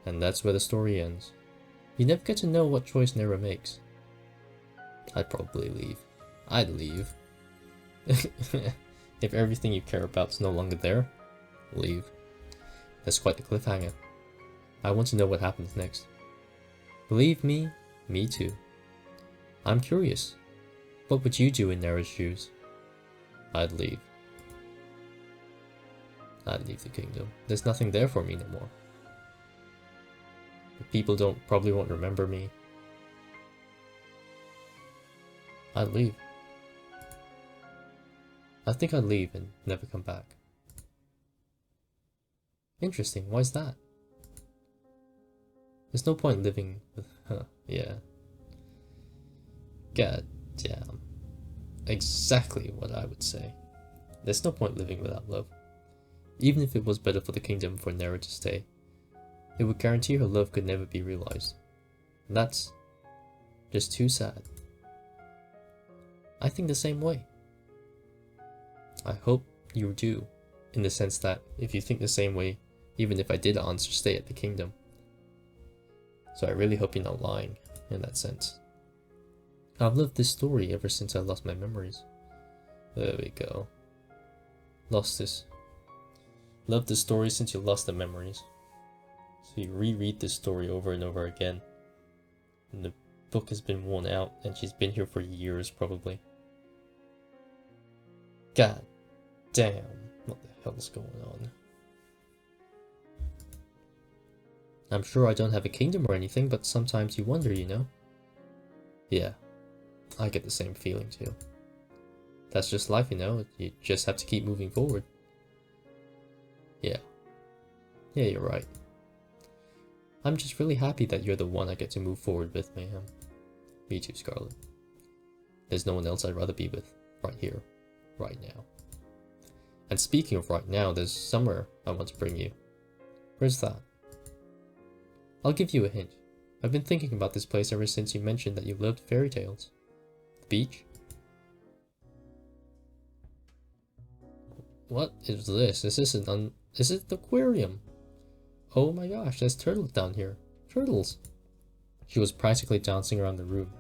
And that's where the story ends. You never get to know what choice Nera makes. I'd probably leave. I'd leave. If everything you care about is no longer there, leave. That's quite the cliffhanger. I want to know what happens next. Believe me, me too. I'm curious. What would you do in Nera's shoes? I'd leave. I'd leave the kingdom. There's nothing there for me anymore. The people probably won't remember me. I'd leave. I think I'd leave and never come back. Interesting, why's that? There's no point living with... yeah. God damn. Exactly what I would say. There's no point living without love. Even if it was better for the kingdom for Nera to stay, it would guarantee her love could never be realized. And that's just too sad. I think the same way. I hope you do, in the sense that if you think the same way, even if I did answer stay at the kingdom. So I really hope you're not lying in that sense. I've loved this story ever since I lost my memories. There we go. Loved this story since you lost the memories. So you reread this story over and over again. And the book has been worn out and she's been here for years probably. God damn, what the hell's going on? I'm sure I don't have a kingdom or anything, but sometimes you wonder, you know? Yeah, I get the same feeling too. That's just life, you know? You just have to keep moving forward. Yeah. Yeah, you're right. I'm just really happy that you're the one I get to move forward with, Mayhem. Me too, Scarlet. There's no one else I'd rather be with, right here, right now. And speaking of right now, there's somewhere I want to bring you. Where's that? I'll give you a hint. I've been thinking about this place ever since you mentioned that you loved fairy tales. The beach? What is this? Is this is it the aquarium? Oh my gosh, there's turtles down here. Turtles! She was practically dancing around the room,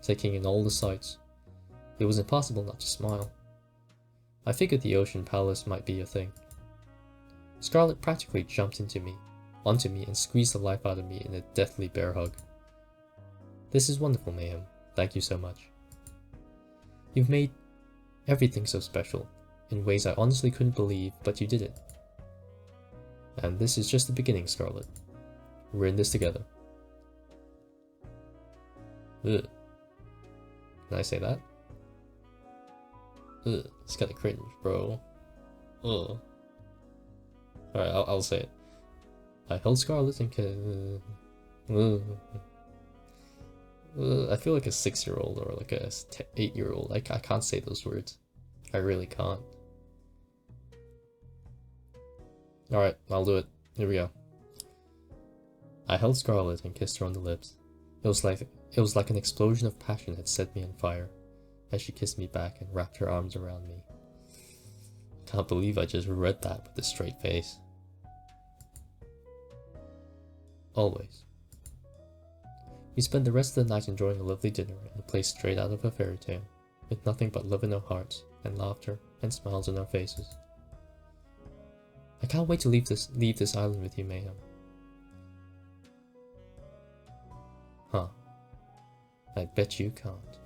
taking in all the sights. It was impossible not to smile. I figured the ocean palace might be a thing. Scarlet practically jumped onto me and squeezed the life out of me in a deathly bear hug. This is wonderful, Mayhem. Thank you so much. You've made everything so special, in ways I honestly couldn't believe, but you did it. And this is just the beginning, Scarlet. We're in this together. Ugh. Can I say that? Ugh, it's kinda cringe, bro. Ugh. Alright, I'll say it. I held Scarlet and I feel like a 6-year-old or like a 8-year-old. I can't say those words. I really can't. Alright, I'll do it. Here we go. I held Scarlet and kissed her on the lips. It was like an explosion of passion had set me on fire, as she kissed me back and wrapped her arms around me. Can't believe I just read that with a straight face. Always. We spent the rest of the night enjoying a lovely dinner in a place straight out of a fairy tale, with nothing but love in our hearts, and laughter, and smiles on our faces. I can't wait to leave this island with you, Mayhem. Huh. I bet you can't.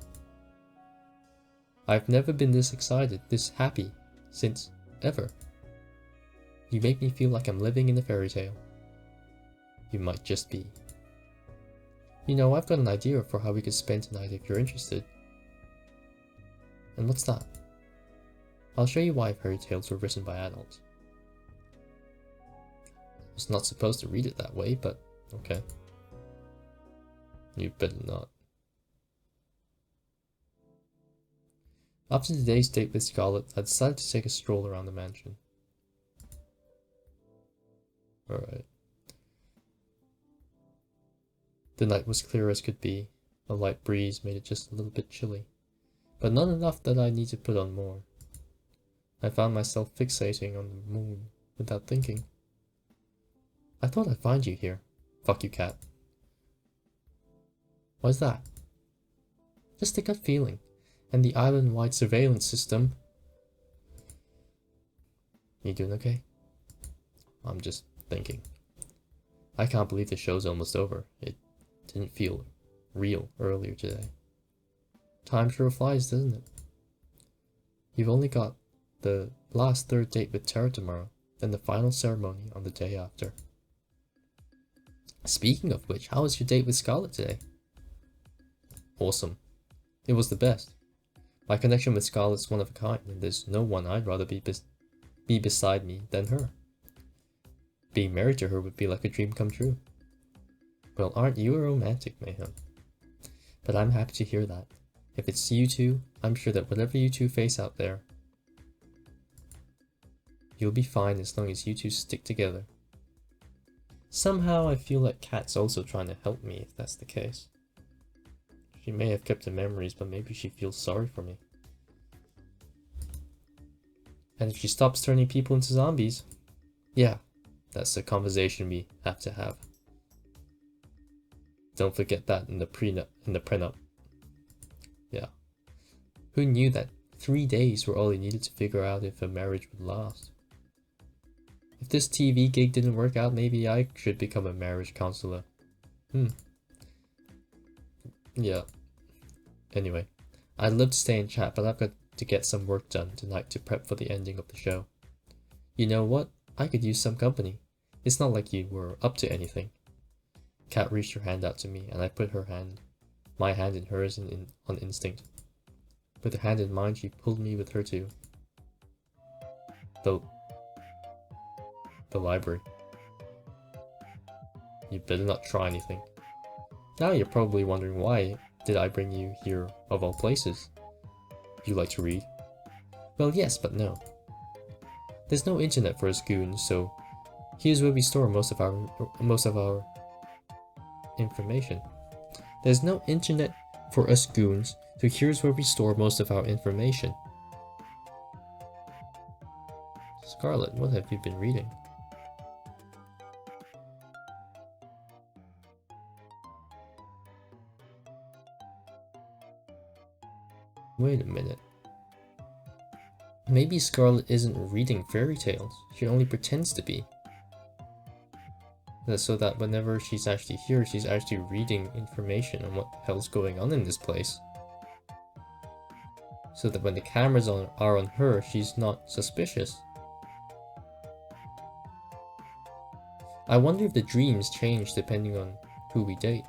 I've never been this excited, this happy, since ever. You make me feel like I'm living in a fairy tale. You might just be. You know, I've got an idea for how we could spend tonight if you're interested. And what's that? I'll show you why fairy tales were written by adults. I was not supposed to read it that way, but okay. You better not. After today's date with Scarlet, I decided to take a stroll around the mansion. Alright. The night was clear as could be. A light breeze made it just a little bit chilly, but not enough that I need to put on more. I found myself fixating on the moon without thinking. I thought I'd find you here. Fuck you, cat. What's that? Just a gut feeling, and the island-wide surveillance system. You doing okay? I'm just thinking. I can't believe the show's almost over. It didn't feel real earlier today. Time sure flies, doesn't it? You've only got the last third date with Tara tomorrow, then the final ceremony on the day after. Speaking of which, how was your date with Scarlet today? Awesome. It was the best. My connection with Scarlet's one of a kind, and there's no one I'd rather be beside me than her. Being married to her would be like a dream come true. Well, aren't you a romantic, Mayhem? But I'm happy to hear that. If it's you two, I'm sure that whatever you two face out there, you'll be fine as long as you two stick together. Somehow I feel like Kat's also trying to help me if that's the case. She may have kept the memories, but maybe she feels sorry for me. And if she stops turning people into zombies, yeah, that's a conversation we have to have. Don't forget that in the prenup. Yeah. Who knew that 3 days were all you needed to figure out if a marriage would last? If this TV gig didn't work out, maybe I should become a marriage counselor. Yeah. Anyway, I'd love to stay and chat, but I've got to get some work done tonight to prep for the ending of the show. You know what? I could use some company. It's not like you were up to anything. Kat reached her hand out to me, and I put my hand in hers on instinct. With her hand in mine, she pulled me with her too. The library. You better not try anything. Now you're probably wondering, why did I bring you here of all places? You like to read? Well, yes, but no. There's no internet for us goons, so here's where we store most of our information. There's no internet for us goons, so here's where we store most of our information. Scarlet, what have you been reading? Wait a minute. Maybe Scarlet isn't reading fairy tales, she only pretends to be. So that whenever she's actually here, she's actually reading information on what the hell's going on in this place. So that when the cameras are on her, she's not suspicious. I wonder if the dreams change depending on who we date.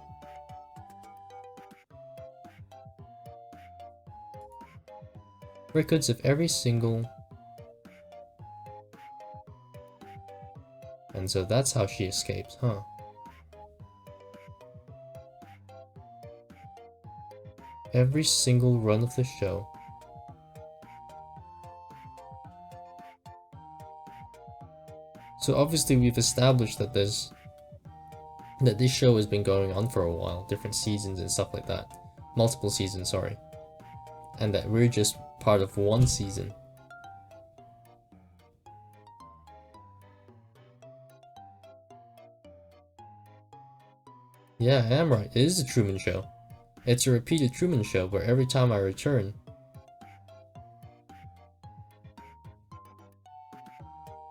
Records of every single... And so that's how she escapes, huh? Every single run of the show. So obviously we've established that this show has been going on for a while, different seasons and stuff like that. Multiple seasons, sorry. And that we're just part of one season. Yeah, I am right. It is a Truman Show. It's a repeated Truman Show where every time I return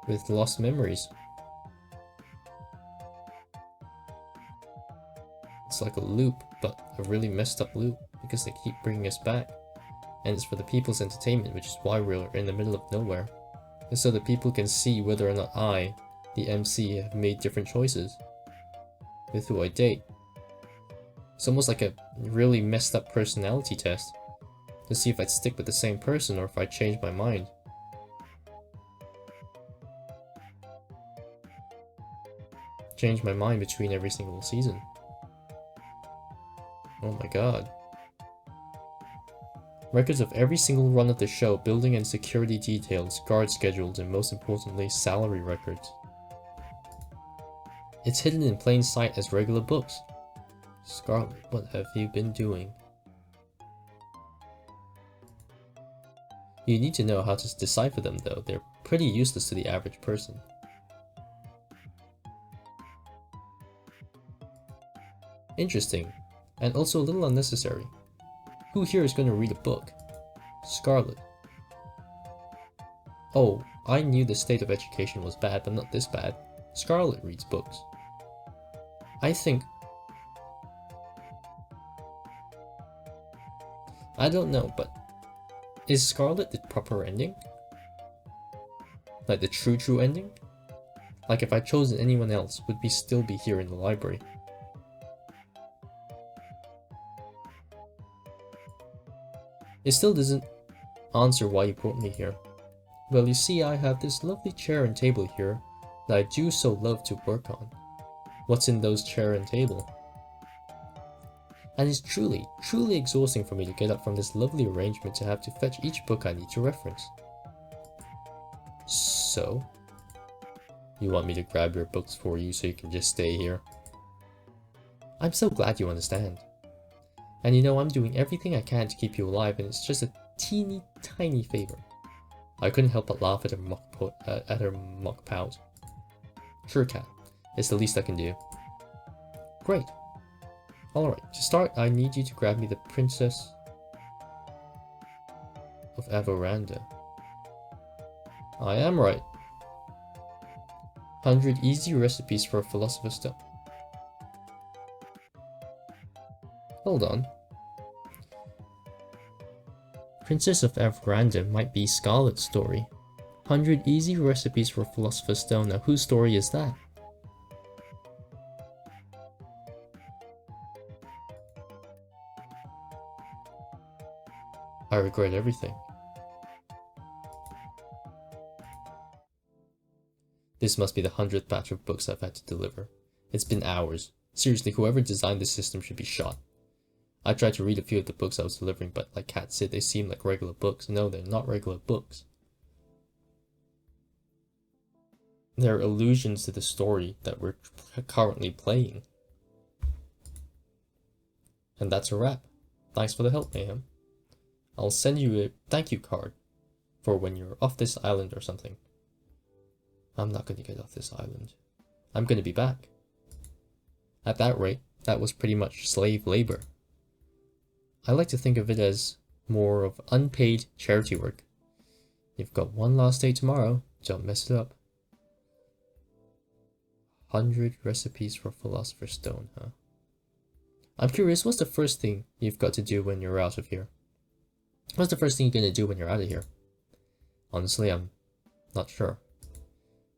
with lost memories. It's like a loop, but a really messed up loop because they keep bringing us back. And it's for the people's entertainment, which is why we're in the middle of nowhere. And so that people can see whether or not I, the MC, have made different choices with who I date. It's almost like a really messed up personality test to see if I'd stick with the same person or if I'd change my mind. Change my mind between every single season. Oh my god. Records of every single run of the show, building and security details, guard schedules, and most importantly, salary records. It's hidden in plain sight as regular books. Scarlet, what have you been doing? You need to know how to decipher them though, they're pretty useless to the average person. Interesting, and also a little unnecessary. Who here is going to read a book? Scarlet. Oh, I knew the state of education was bad, but not this bad. Scarlet reads books. I don't know, but is Scarlet the proper ending? Like the true ending? Like if I'd chosen anyone else, would we still be here in the library? It still doesn't answer why you brought me here. Well, you see, I have this lovely chair and table here that I do so love to work on. What's in those chair and table? And it's truly exhausting for me to get up from this lovely arrangement to have to fetch each book I need to reference. So, you want me to grab your books for you so you can just stay here? I'm so glad you understand. And you know, I'm doing everything I can to keep you alive, and it's just a teeny tiny favor. I couldn't help but laugh at her mock pout. Sure, Cat. It's the least I can do. Great. Alright, to start, I need you to grab me the Princess of Avoranda. I am right. 100 easy recipes for a Philosopher's Stone. Hold on. Princess of Avoranda might be Scarlet's story. 100 easy recipes for Philosopher's Stone. Now whose story is that? I regret everything. This must be the 100th batch of books I've had to deliver. It's been hours. Seriously, whoever designed this system should be shot. I tried to read a few of the books I was delivering, but like Kat said, they seem like regular books. No, they're not regular books. They're allusions to the story that we're currently playing. And that's a wrap. Thanks for the help, Mayhem. I'll send you a thank you card for when you're off this island or something. I'm not going to get off this island. I'm going to be back. At that rate, that was pretty much slave labor. I like to think of it as more of unpaid charity work. You've got one last day tomorrow, don't mess it up. 100 recipes for Philosopher's Stone, huh? I'm curious, what's the first thing you've got to do when you're out of here? What's the first thing you're going to do when you're out of here? Honestly, I'm not sure.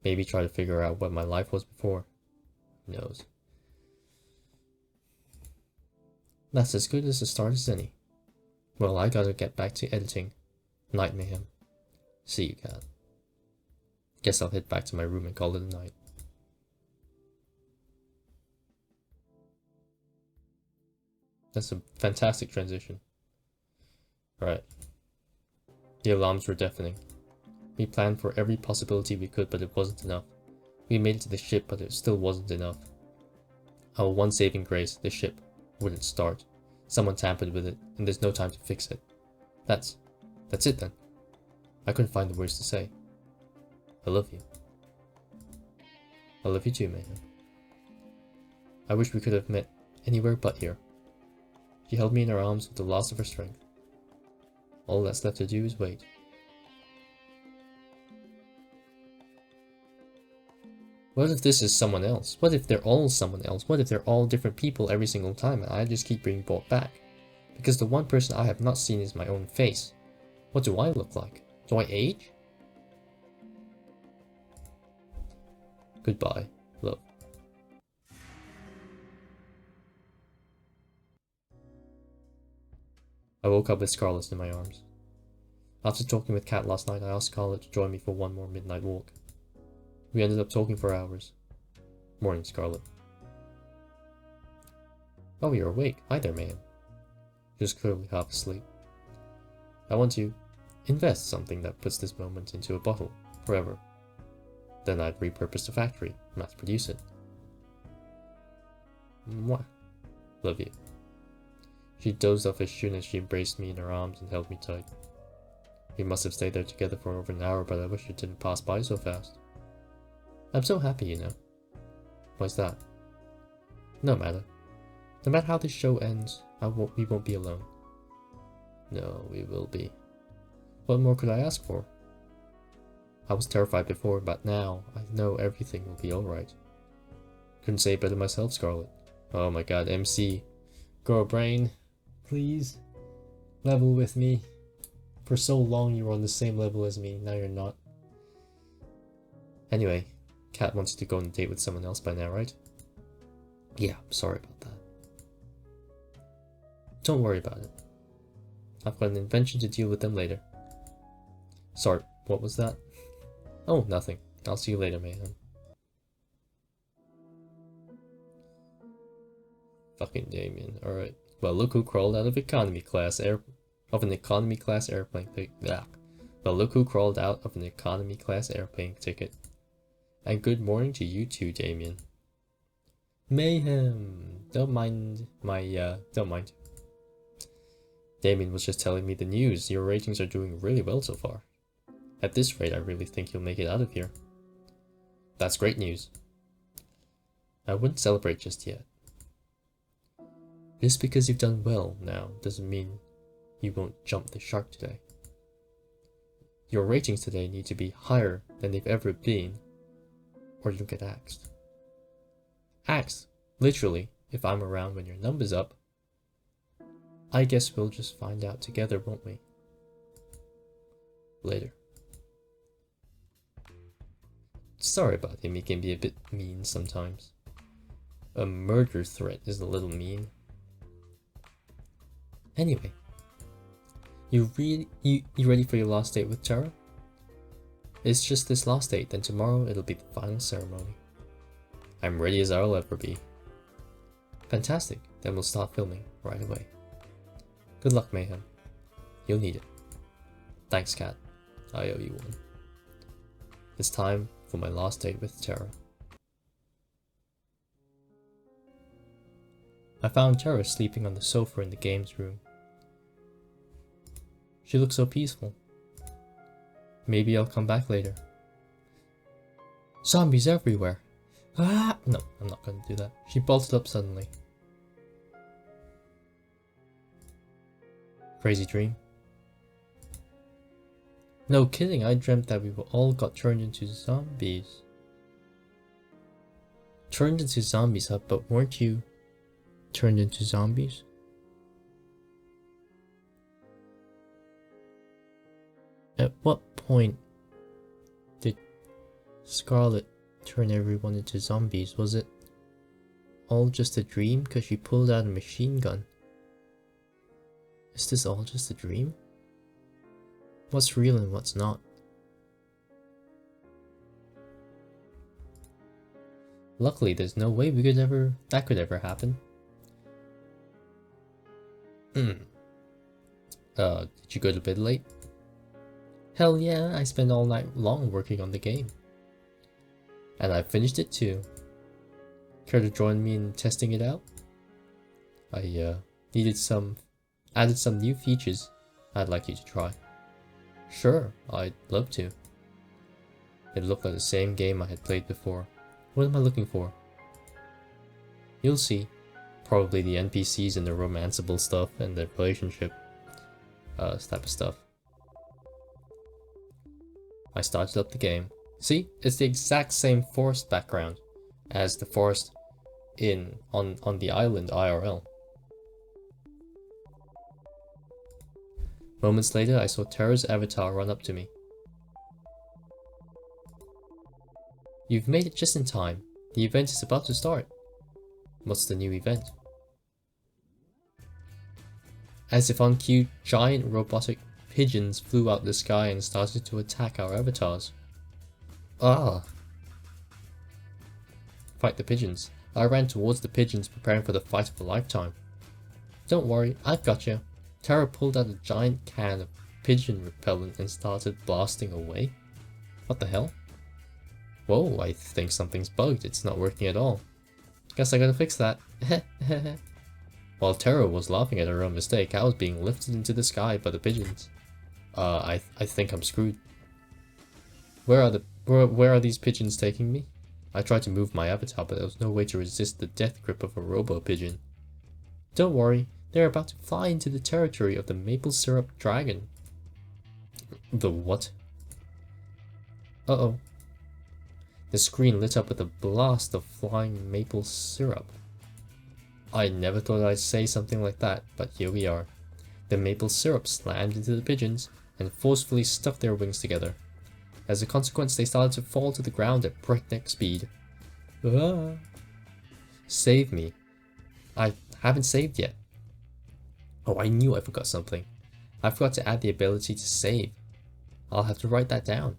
Maybe try to figure out what my life was before. Who knows? That's as good as a start as any. Well, I gotta get back to editing. Night, Mayhem. See you, Cat. Guess I'll head back to my room and call it a night. That's a fantastic transition. Alright. The alarms were deafening. We planned for every possibility we could, but it wasn't enough. We made it to the ship, but it still wasn't enough. Our one saving grace, the ship, wouldn't start. Someone tampered with it, and there's no time to fix it. That's it then. I couldn't find the words to say. I love you. I love you too, Mayhem. I wish we could have met anywhere but here. She held me in her arms with the loss of her strength. All that's left to do is wait. What if this is someone else? What if they're all someone else? What if they're all different people every single time and I just keep being brought back? Because the one person I have not seen is my own face. What do I look like? Do I age? Goodbye, love. I woke up with Scarlett in my arms. After talking with Kat last night, I asked Scarlett to join me for one more midnight walk. We ended up talking for hours. Morning, Scarlett. Oh, you're awake. Hi there, man. She was clearly half asleep. I want to invest something that puts this moment into a bottle, forever. Then I'd repurpose the factory, mass produce it. Mwah. Love you. She dozed off as soon as she embraced me in her arms and held me tight. We must have stayed there together for over an hour, but I wish it didn't pass by so fast. I'm so happy, you know. Why's that? No matter. No matter how this show ends, we won't be alone. No, we will be. What more could I ask for? I was terrified before, but now I know everything will be alright. Couldn't say it better myself, Scarlett. Oh my god, MC. Girl brain, please. Level with me. For so long you were on the same level as me, now you're not. Anyway, Kat wants you to go on a date with someone else by now, right? Yeah, I'm sorry about that. Don't worry about it. I've got an invention to deal with them later. Sorry, what was that? Oh, nothing. I'll see you later, Mayhem. Fucking Damien. Alright. Well, look who crawled out of an economy class airplane ticket. Well, look who crawled out of an economy class airplane ticket. And good morning to you too, Damien. Mayhem. Don't mind. Damien was just telling me the news. Your ratings are doing really well so far. At this rate, I really think you'll make it out of here. That's great news. I wouldn't celebrate just yet. Just because you've done well now doesn't mean you won't jump the shark today. Your ratings today need to be higher than they've ever been, or you'll get axed. Axed, literally, if I'm around when your number's up. I guess we'll just find out together, won't we? Later. Sorry about him, he can be a bit mean sometimes. A murder threat is a little mean. Anyway, you ready for your last date with Tara? It's just this last date, then tomorrow it'll be the final ceremony. I'm ready as I'll ever be. Fantastic, then we'll start filming right away. Good luck, Mayhem. You'll need it. Thanks, Kat. I owe you one. It's time for my last date with Tara. I found Tara sleeping on the sofa in the games room. She looks so peaceful. Maybe I'll come back later. Zombies everywhere. Ah! No, I'm not gonna do that. She bolted up suddenly. Crazy dream. No kidding, I dreamt that we all got turned into zombies. Turned into zombies, huh? But weren't you turned into zombies? At what point did Scarlett turn everyone into zombies? Was it all just a dream because she pulled out a machine gun? Is this all just a dream? What's real and what's not? Luckily, there's no way that could ever happen. Did you go to bed late? Hell yeah, I spent all night long working on the game. And I finished it too. Care to join me in testing it out? I added some new features I'd like you to try. Sure, I'd love to. It looked like the same game I had played before. What am I looking for? You'll see. Probably the NPCs and the romanceable stuff and the relationship type of stuff. I started up the game. See, it's the exact same forest background as the forest on the island IRL. Moments later, I saw Terra's avatar run up to me. You've made it just in time. The event is about to start. What's the new event? As if on cue, giant robotic pigeons flew out the sky and started to attack our avatars. Ah! Fight the pigeons. I ran towards the pigeons, preparing for the fight of a lifetime. Don't worry, I've got you. Terra pulled out a giant can of pigeon repellent and started blasting away. What the hell? Whoa, I think something's bugged. It's not working at all. Guess I gotta fix that. While Terra was laughing at her own mistake, I was being lifted into the sky by the pigeons. I think I'm screwed. Where are these pigeons taking me? I tried to move my avatar, but there was no way to resist the death grip of a robo-pigeon. Don't worry, they're about to fly into the territory of the maple syrup dragon. The what? Uh-oh. The screen lit up with a blast of flying maple syrup. I never thought I'd say something like that, but here we are. The maple syrup slammed into the pigeons and forcefully stuck their wings together. As a consequence, they started to fall to the ground at breakneck speed. Ah. Save me. I haven't saved yet. Oh, I knew I forgot something. I forgot to add the ability to save. I'll have to write that down.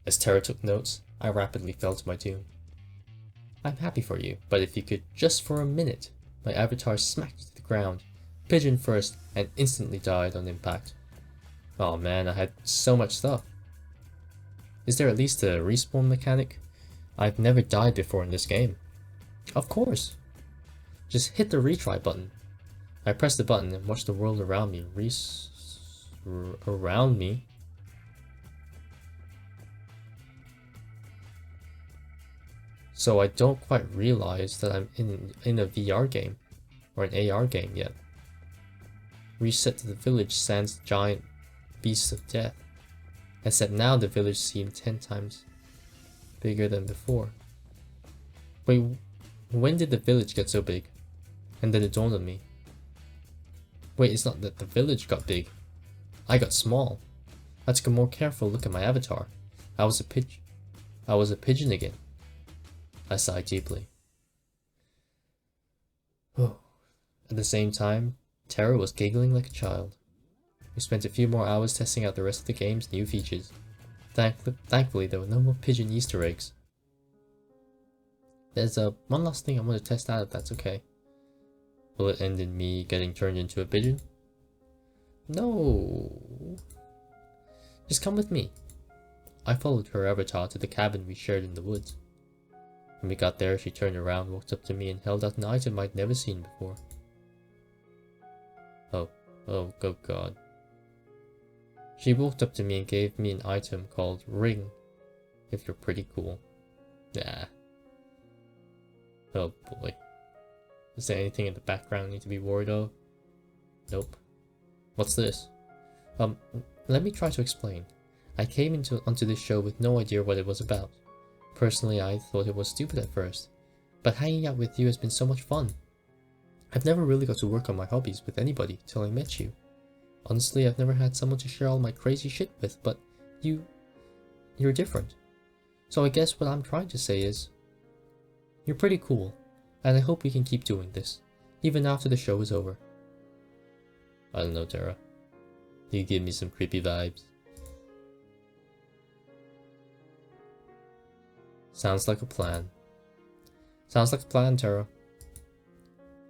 As Terra took notes, I rapidly fell to my doom. I'm happy for you, but if you could just for a minute. My avatar smacked to the ground, pigeon first, and instantly died on impact. Oh man, I had so much stuff. Is there at least a respawn mechanic? I've never died before in this game. Of course! Just hit the retry button. I pressed the button and watched the world around me around me. So I don't quite realize that I'm in a VR game, or an AR game yet. Reset to the village sans giant beasts of death. Except now the village seemed 10 times bigger than before. Wait, when did the village get so big? And then it dawned on me. Wait, it's not that the village got big. I got small. I took a more careful look at my avatar. I was a pigeon again. I sighed deeply. At the same time, Terra was giggling like a child. We spent a few more hours testing out the rest of the game's new features. Thankfully, there were no more pigeon Easter eggs. There's one last thing I want to test out if that's okay. Will it end in me getting turned into a pigeon? No. Just come with me. I followed her avatar to the cabin we shared in the woods. When we got there, she turned around, walked up to me, and held out an item I'd never seen before. Oh God. She walked up to me and gave me an item called Ring, if you're pretty cool. Nah. Oh boy. Is there anything in the background I need to be worried of? Nope. What's this? Let me try to explain. I came onto this show with no idea what it was about. Personally, I thought it was stupid at first, but hanging out with you has been so much fun. I've never really got to work on my hobbies with anybody till I met you. Honestly, I've never had someone to share all my crazy shit with, but you're different. So I guess what I'm trying to say is, you're pretty cool, and I hope we can keep doing this, even after the show is over. I don't know, Terra. You give me some creepy vibes. Sounds like a plan. Sounds like a plan, Terra.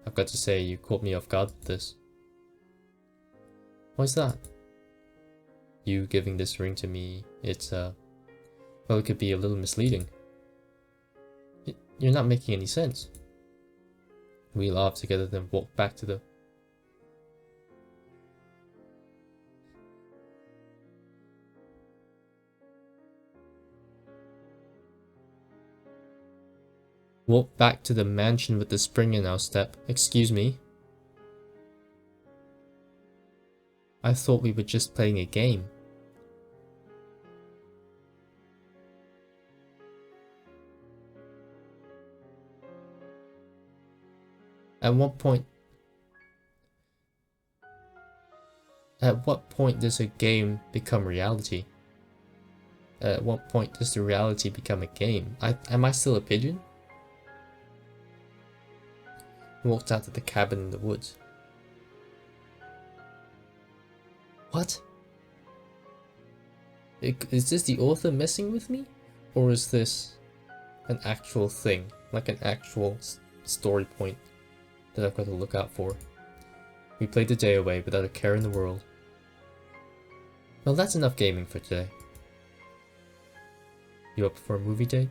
I've got to say, you caught me off guard with this. Why's that? You giving this ring to me, it's Well, it could be a little misleading. You're not making any sense. We laughed together, then walked back to the... Walked back to the mansion with the spring in our step. Excuse me? I thought we were just playing a game. At what point does a game become reality? At what point does the reality become a game? Am I still a pigeon? We walked out to the cabin in the woods. What? Is this the author messing with me? Or is this an actual thing? Like an actual story point that I've got to look out for? We played the day away without a care in the world. Well, that's enough gaming for today. You up for a movie date?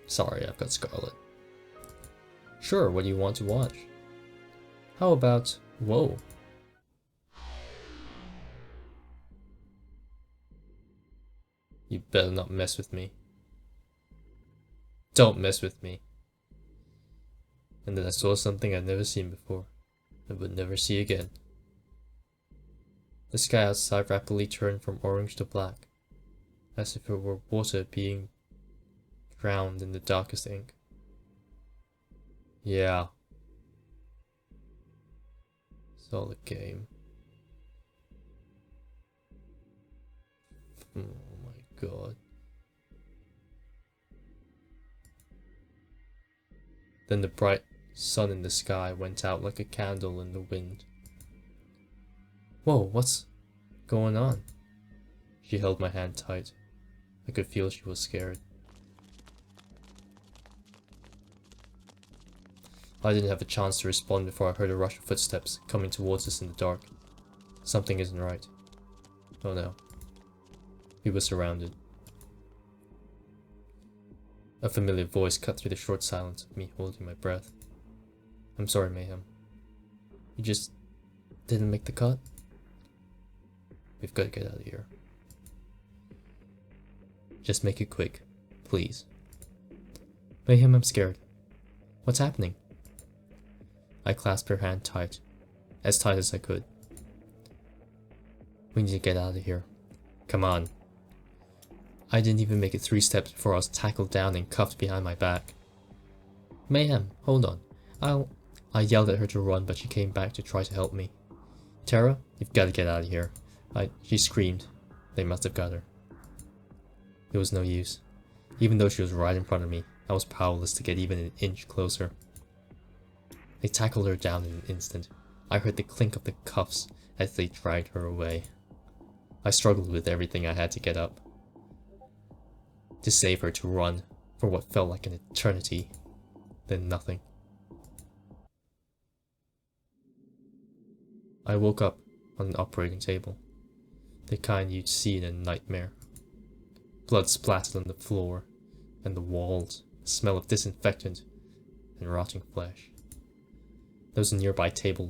Sorry, I've got Scarlet. Sure, what do you want to watch? How about... Whoa. You better not mess with me. Don't mess with me. And then I saw something I'd never seen before, and would never see again. The sky outside rapidly turned from orange to black, as if it were water being drowned in the darkest ink. Yeah. It's all a game. Oh my god. Then the bright sun in the sky went out like a candle in the wind. Whoa, what's going on? She held my hand tight. I could feel she was scared. I didn't have a chance to respond before I heard a rush of footsteps coming towards us in the dark. Something isn't right. Oh no. We were surrounded. A familiar voice cut through the short silence of me holding my breath. I'm sorry, Mayhem. You just didn't make the cut? We've got to get out of here. Just make it quick, please. Mayhem, I'm scared. What's happening? I clasped her hand tight as I could. We need to get out of here. Come on. I didn't even make it 3 steps before I was tackled down and cuffed behind my back. Mayhem, hold on. I yelled at her to run, but she came back to try to help me. Tara, you've got to get out of here. She screamed. They must have got her. It was no use. Even though she was right in front of me, I was powerless to get even an inch closer. They tackled her down in an instant. I heard the clink of the cuffs as they dragged her away. I struggled with everything I had to get up. To save her, to run, for what felt like an eternity. Then nothing. I woke up on an operating table. The kind you'd see in a nightmare. Blood splattered on the floor and the walls, the smell of disinfectant and rotting flesh. There was a nearby table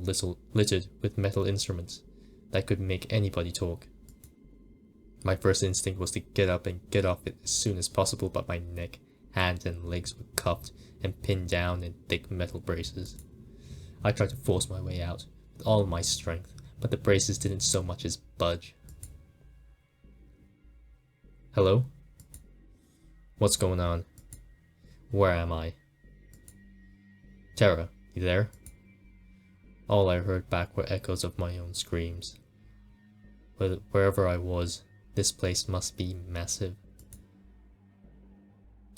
littered with metal instruments that could make anybody talk. My first instinct was to get up and get off it as soon as possible, but my neck, hands and legs were cuffed and pinned down in thick metal braces. I tried to force my way out with all my strength, but the braces didn't so much as budge. Hello? What's going on? Where am I? Tara, you there? All I heard back were echoes of my own screams. Wherever I was, this place must be massive.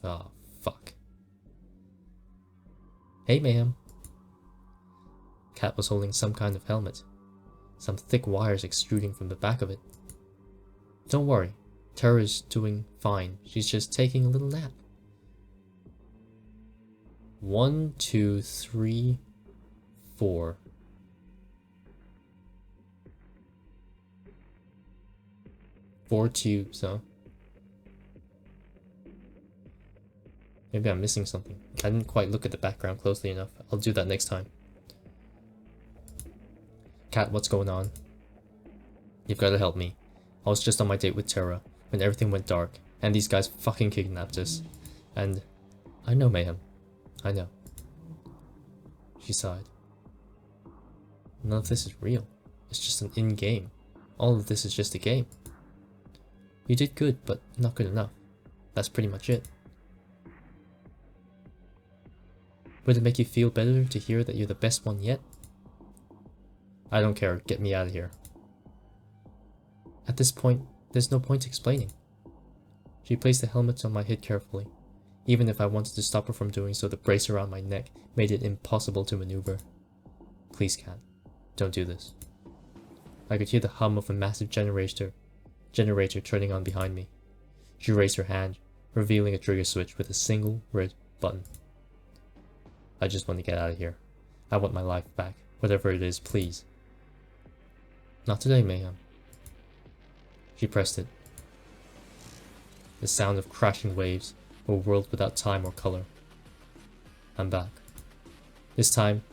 Ah, oh, fuck. Hey, Mayhem. Cat was holding some kind of helmet. Some thick wires extruding from the back of it. Don't worry, Tara's doing fine. She's just taking a little nap. 1, 2, 3, 4. 4 tubes, huh? Maybe I'm missing something. I didn't quite look at the background closely enough. I'll do that next time. Cat, what's going on? You've got to help me. I was just on my date with Terra when everything went dark, and these guys fucking kidnapped us. And I know, Mayhem. I know. She sighed. None of this is real. It's just an in-game. All of this is just a game. You did good, but not good enough. That's pretty much it. Would it make you feel better to hear that you're the best one yet? I don't care. Get me out of here. At this point, there's no point explaining. She placed the helmet on my head carefully. Even if I wanted to stop her from doing so, the brace around my neck made it impossible to maneuver. Please, Cat. Don't do this. I could hear the hum of a massive generator turning on behind me. She raised her hand, revealing a trigger switch with a single red button. I just want to get out of here. I want my life back. Whatever it is, please. Not today, Mayhem. She pressed it. The sound of crashing waves, a world without time or color. I'm back. This time,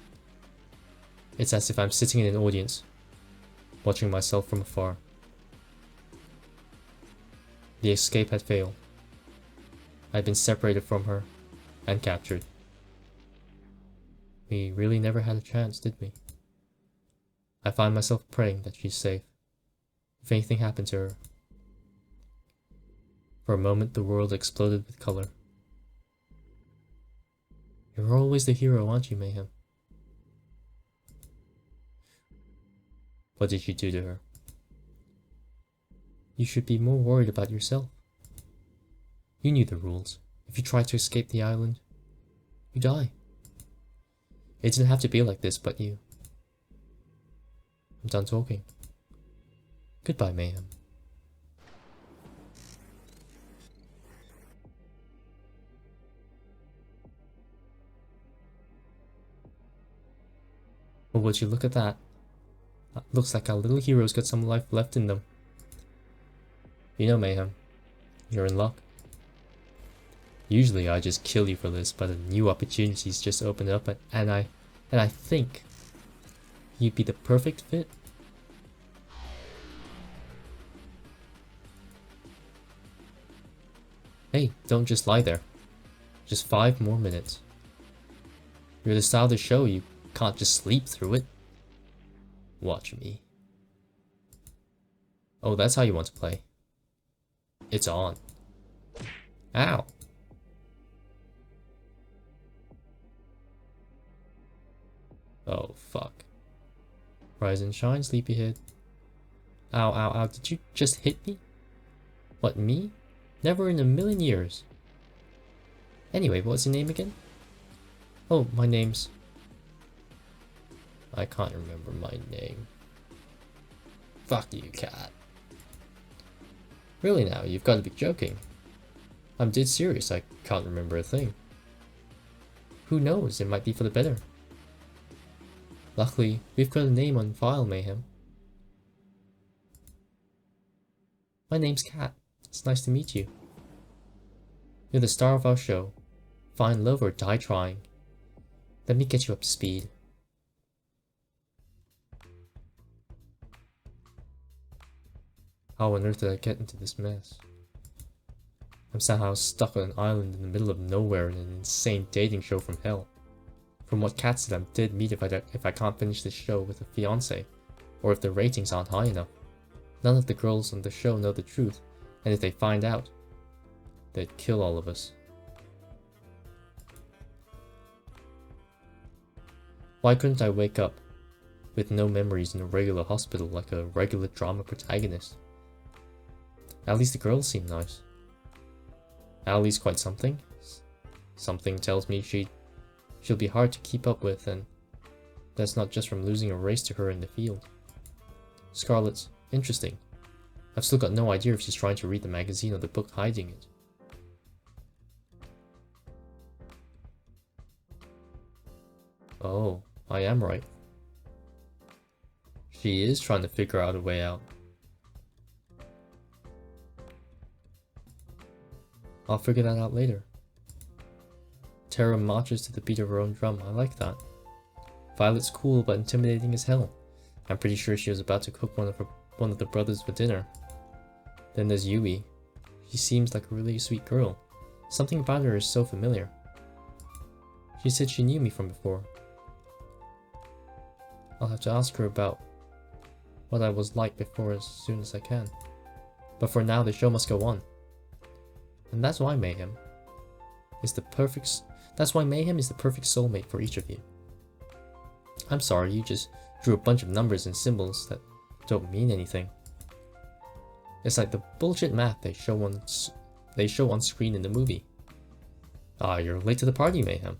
it's as if I'm sitting in an audience, watching myself from afar. The escape had failed. I had been separated from her and captured. We really never had a chance, did we? I find myself praying that she's safe. If anything happened to her. For a moment, the world exploded with color. You're always the hero, aren't you, Mayhem? What did you do to her? You should be more worried about yourself. You knew the rules. If you try to escape the island, you die. It didn't have to be like this, but you... I'm done talking. Goodbye, Mayhem. Oh, would you look at that? Looks like our little hero's got some life left in them. You know, Mayhem, you're in luck. Usually I just kill you for this, but a new opportunity's just opened up, and I think you'd be the perfect fit. Hey, don't just lie there. Just 5 more minutes. You're the star of the show, you can't just sleep through it. Watch me. Oh, that's how you want to play. It's on. Ow. Oh, fuck. Rise and shine, sleepyhead. Ow, ow, ow. Did you just hit me? What, me? Never in a million years. Anyway, what's your name again? Oh, my name's... I can't remember my name. Fuck you, cat. Really now, you've got to be joking. I'm dead serious, I can't remember a thing. Who knows, it might be for the better. Luckily, we've got a name on file, Mayhem. My name's Cat. It's nice to meet you. You're the star of our show. Find love or die trying. Let me get you up to speed. How on earth did I get into this mess? I'm somehow stuck on an island in the middle of nowhere in an insane dating show from hell. From what Kat said, I'm dead meat if I can't finish this show with a fiancé, or if the ratings aren't high enough. None of the girls on the show know the truth, and if they find out, they'd kill all of us. Why couldn't I wake up with no memories in a regular hospital like a regular drama protagonist? At least the girls seem nice. Allie's quite something. Something tells me she'll be hard to keep up with, and that's not just from losing a race to her in the field. Scarlett's interesting. I've still got no idea if she's trying to read the magazine or the book hiding it. Oh, I am right. She is trying to figure out a way out. I'll figure that out later. Tara marches to the beat of her own drum. I like that. Violet's cool but intimidating as hell. I'm pretty sure she was about to cook one of the brothers for dinner. Then there's Yui. She seems like a really sweet girl. Something about her is so familiar. She said she knew me from before. I'll have to ask her about what I was like before as soon as I can. But for now, the show must go on. And that's why Mayhem is the perfect soulmate for each of you. I'm sorry, you just drew a bunch of numbers and symbols that don't mean anything. It's like the bullshit math they show on screen in the movie. Ah, you're late to the party, Mayhem.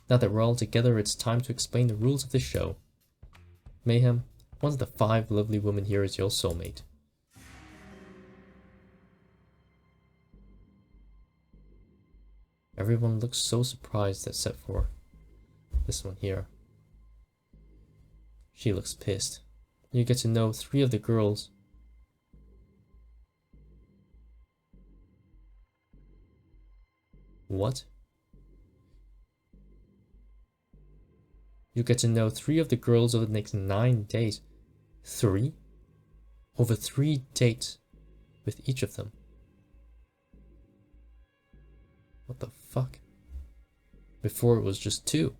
Now that we're all together, it's time to explain the rules of this show. Mayhem, one of the 5 lovely women here is your soulmate. Everyone looks so surprised except for this one here. She looks pissed. You get to know 3 of the girls. What? You get to know 3 of the girls over the next 9 days. 3? Over 3 dates with each of them. What the fuck? Before it was just 2.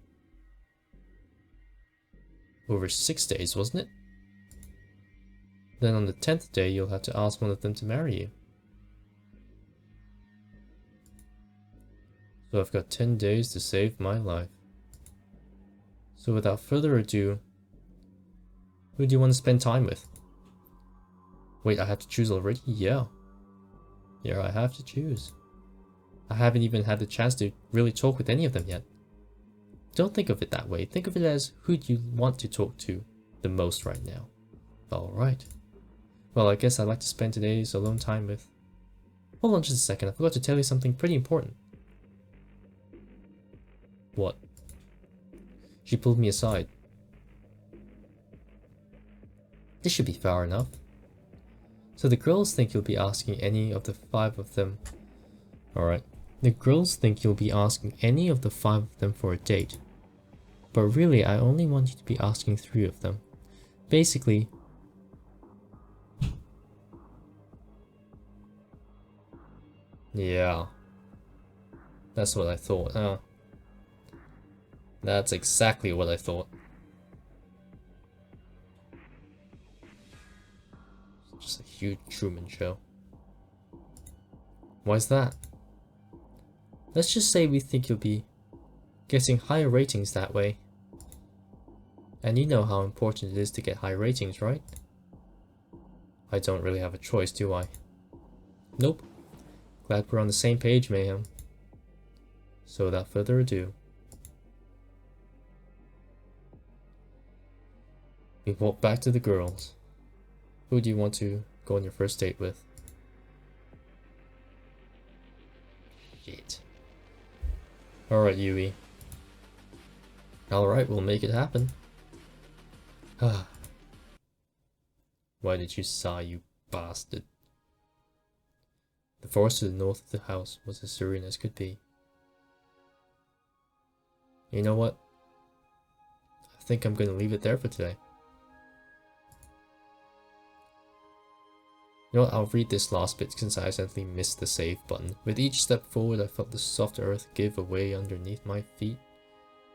Over 6 days, wasn't it? Then on the 10th day, you'll have to ask one of them to marry you. So I've got 10 days to save my life. So without further ado, who do you want to spend time with? Wait, I have to choose already? Yeah. Yeah, I have to choose. I haven't even had the chance to really talk with any of them yet. Don't think of it that way. Think of it as who do you want to talk to the most right now. Alright. Well, I guess I'd like to spend today's alone time with... Hold on just a second, I forgot to tell you something pretty important. What? She pulled me aside. This should be far enough. So the girls think you'll be asking any of the 5 of them... Alright. The girls think you'll be asking any of the 5 of them for a date. But really, I only want you to be asking 3 of them. Basically... Yeah. That's what I thought. Oh. That's exactly what I thought. Just a huge Truman Show. Why's that? Let's just say we think you'll be getting higher ratings that way. And you know how important it is to get high ratings, right? I don't really have a choice, do I? Nope. Glad we're on the same page, Mayhem. So without further ado, we walk back to the girls. Who do you want to go on your first date with? Shit. Alright, Yui. Alright, we'll make it happen. Why did you sigh, you bastard? The forest to the north of the house was as serene as could be. You know what? I think I'm gonna leave it there for today. You know what, I'll read this last bit since I accidentally missed the save button. With each step forward, I felt the soft earth give away underneath my feet,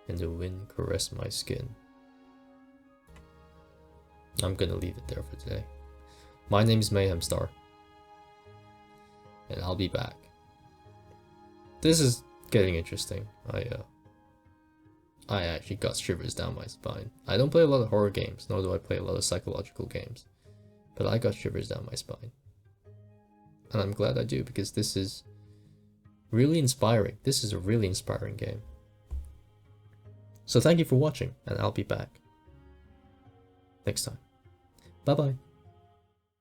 and the wind caressed my skin. I'm gonna leave it there for today. My name is Mayhemstar, and I'll be back. This is getting interesting. I actually got shivers down my spine. I don't play a lot of horror games, nor do I play a lot of psychological games. But I got shivers down my spine. And I'm glad I do, because this is really inspiring. This is a really inspiring game. So thank you for watching, and I'll be back next time. Bye bye.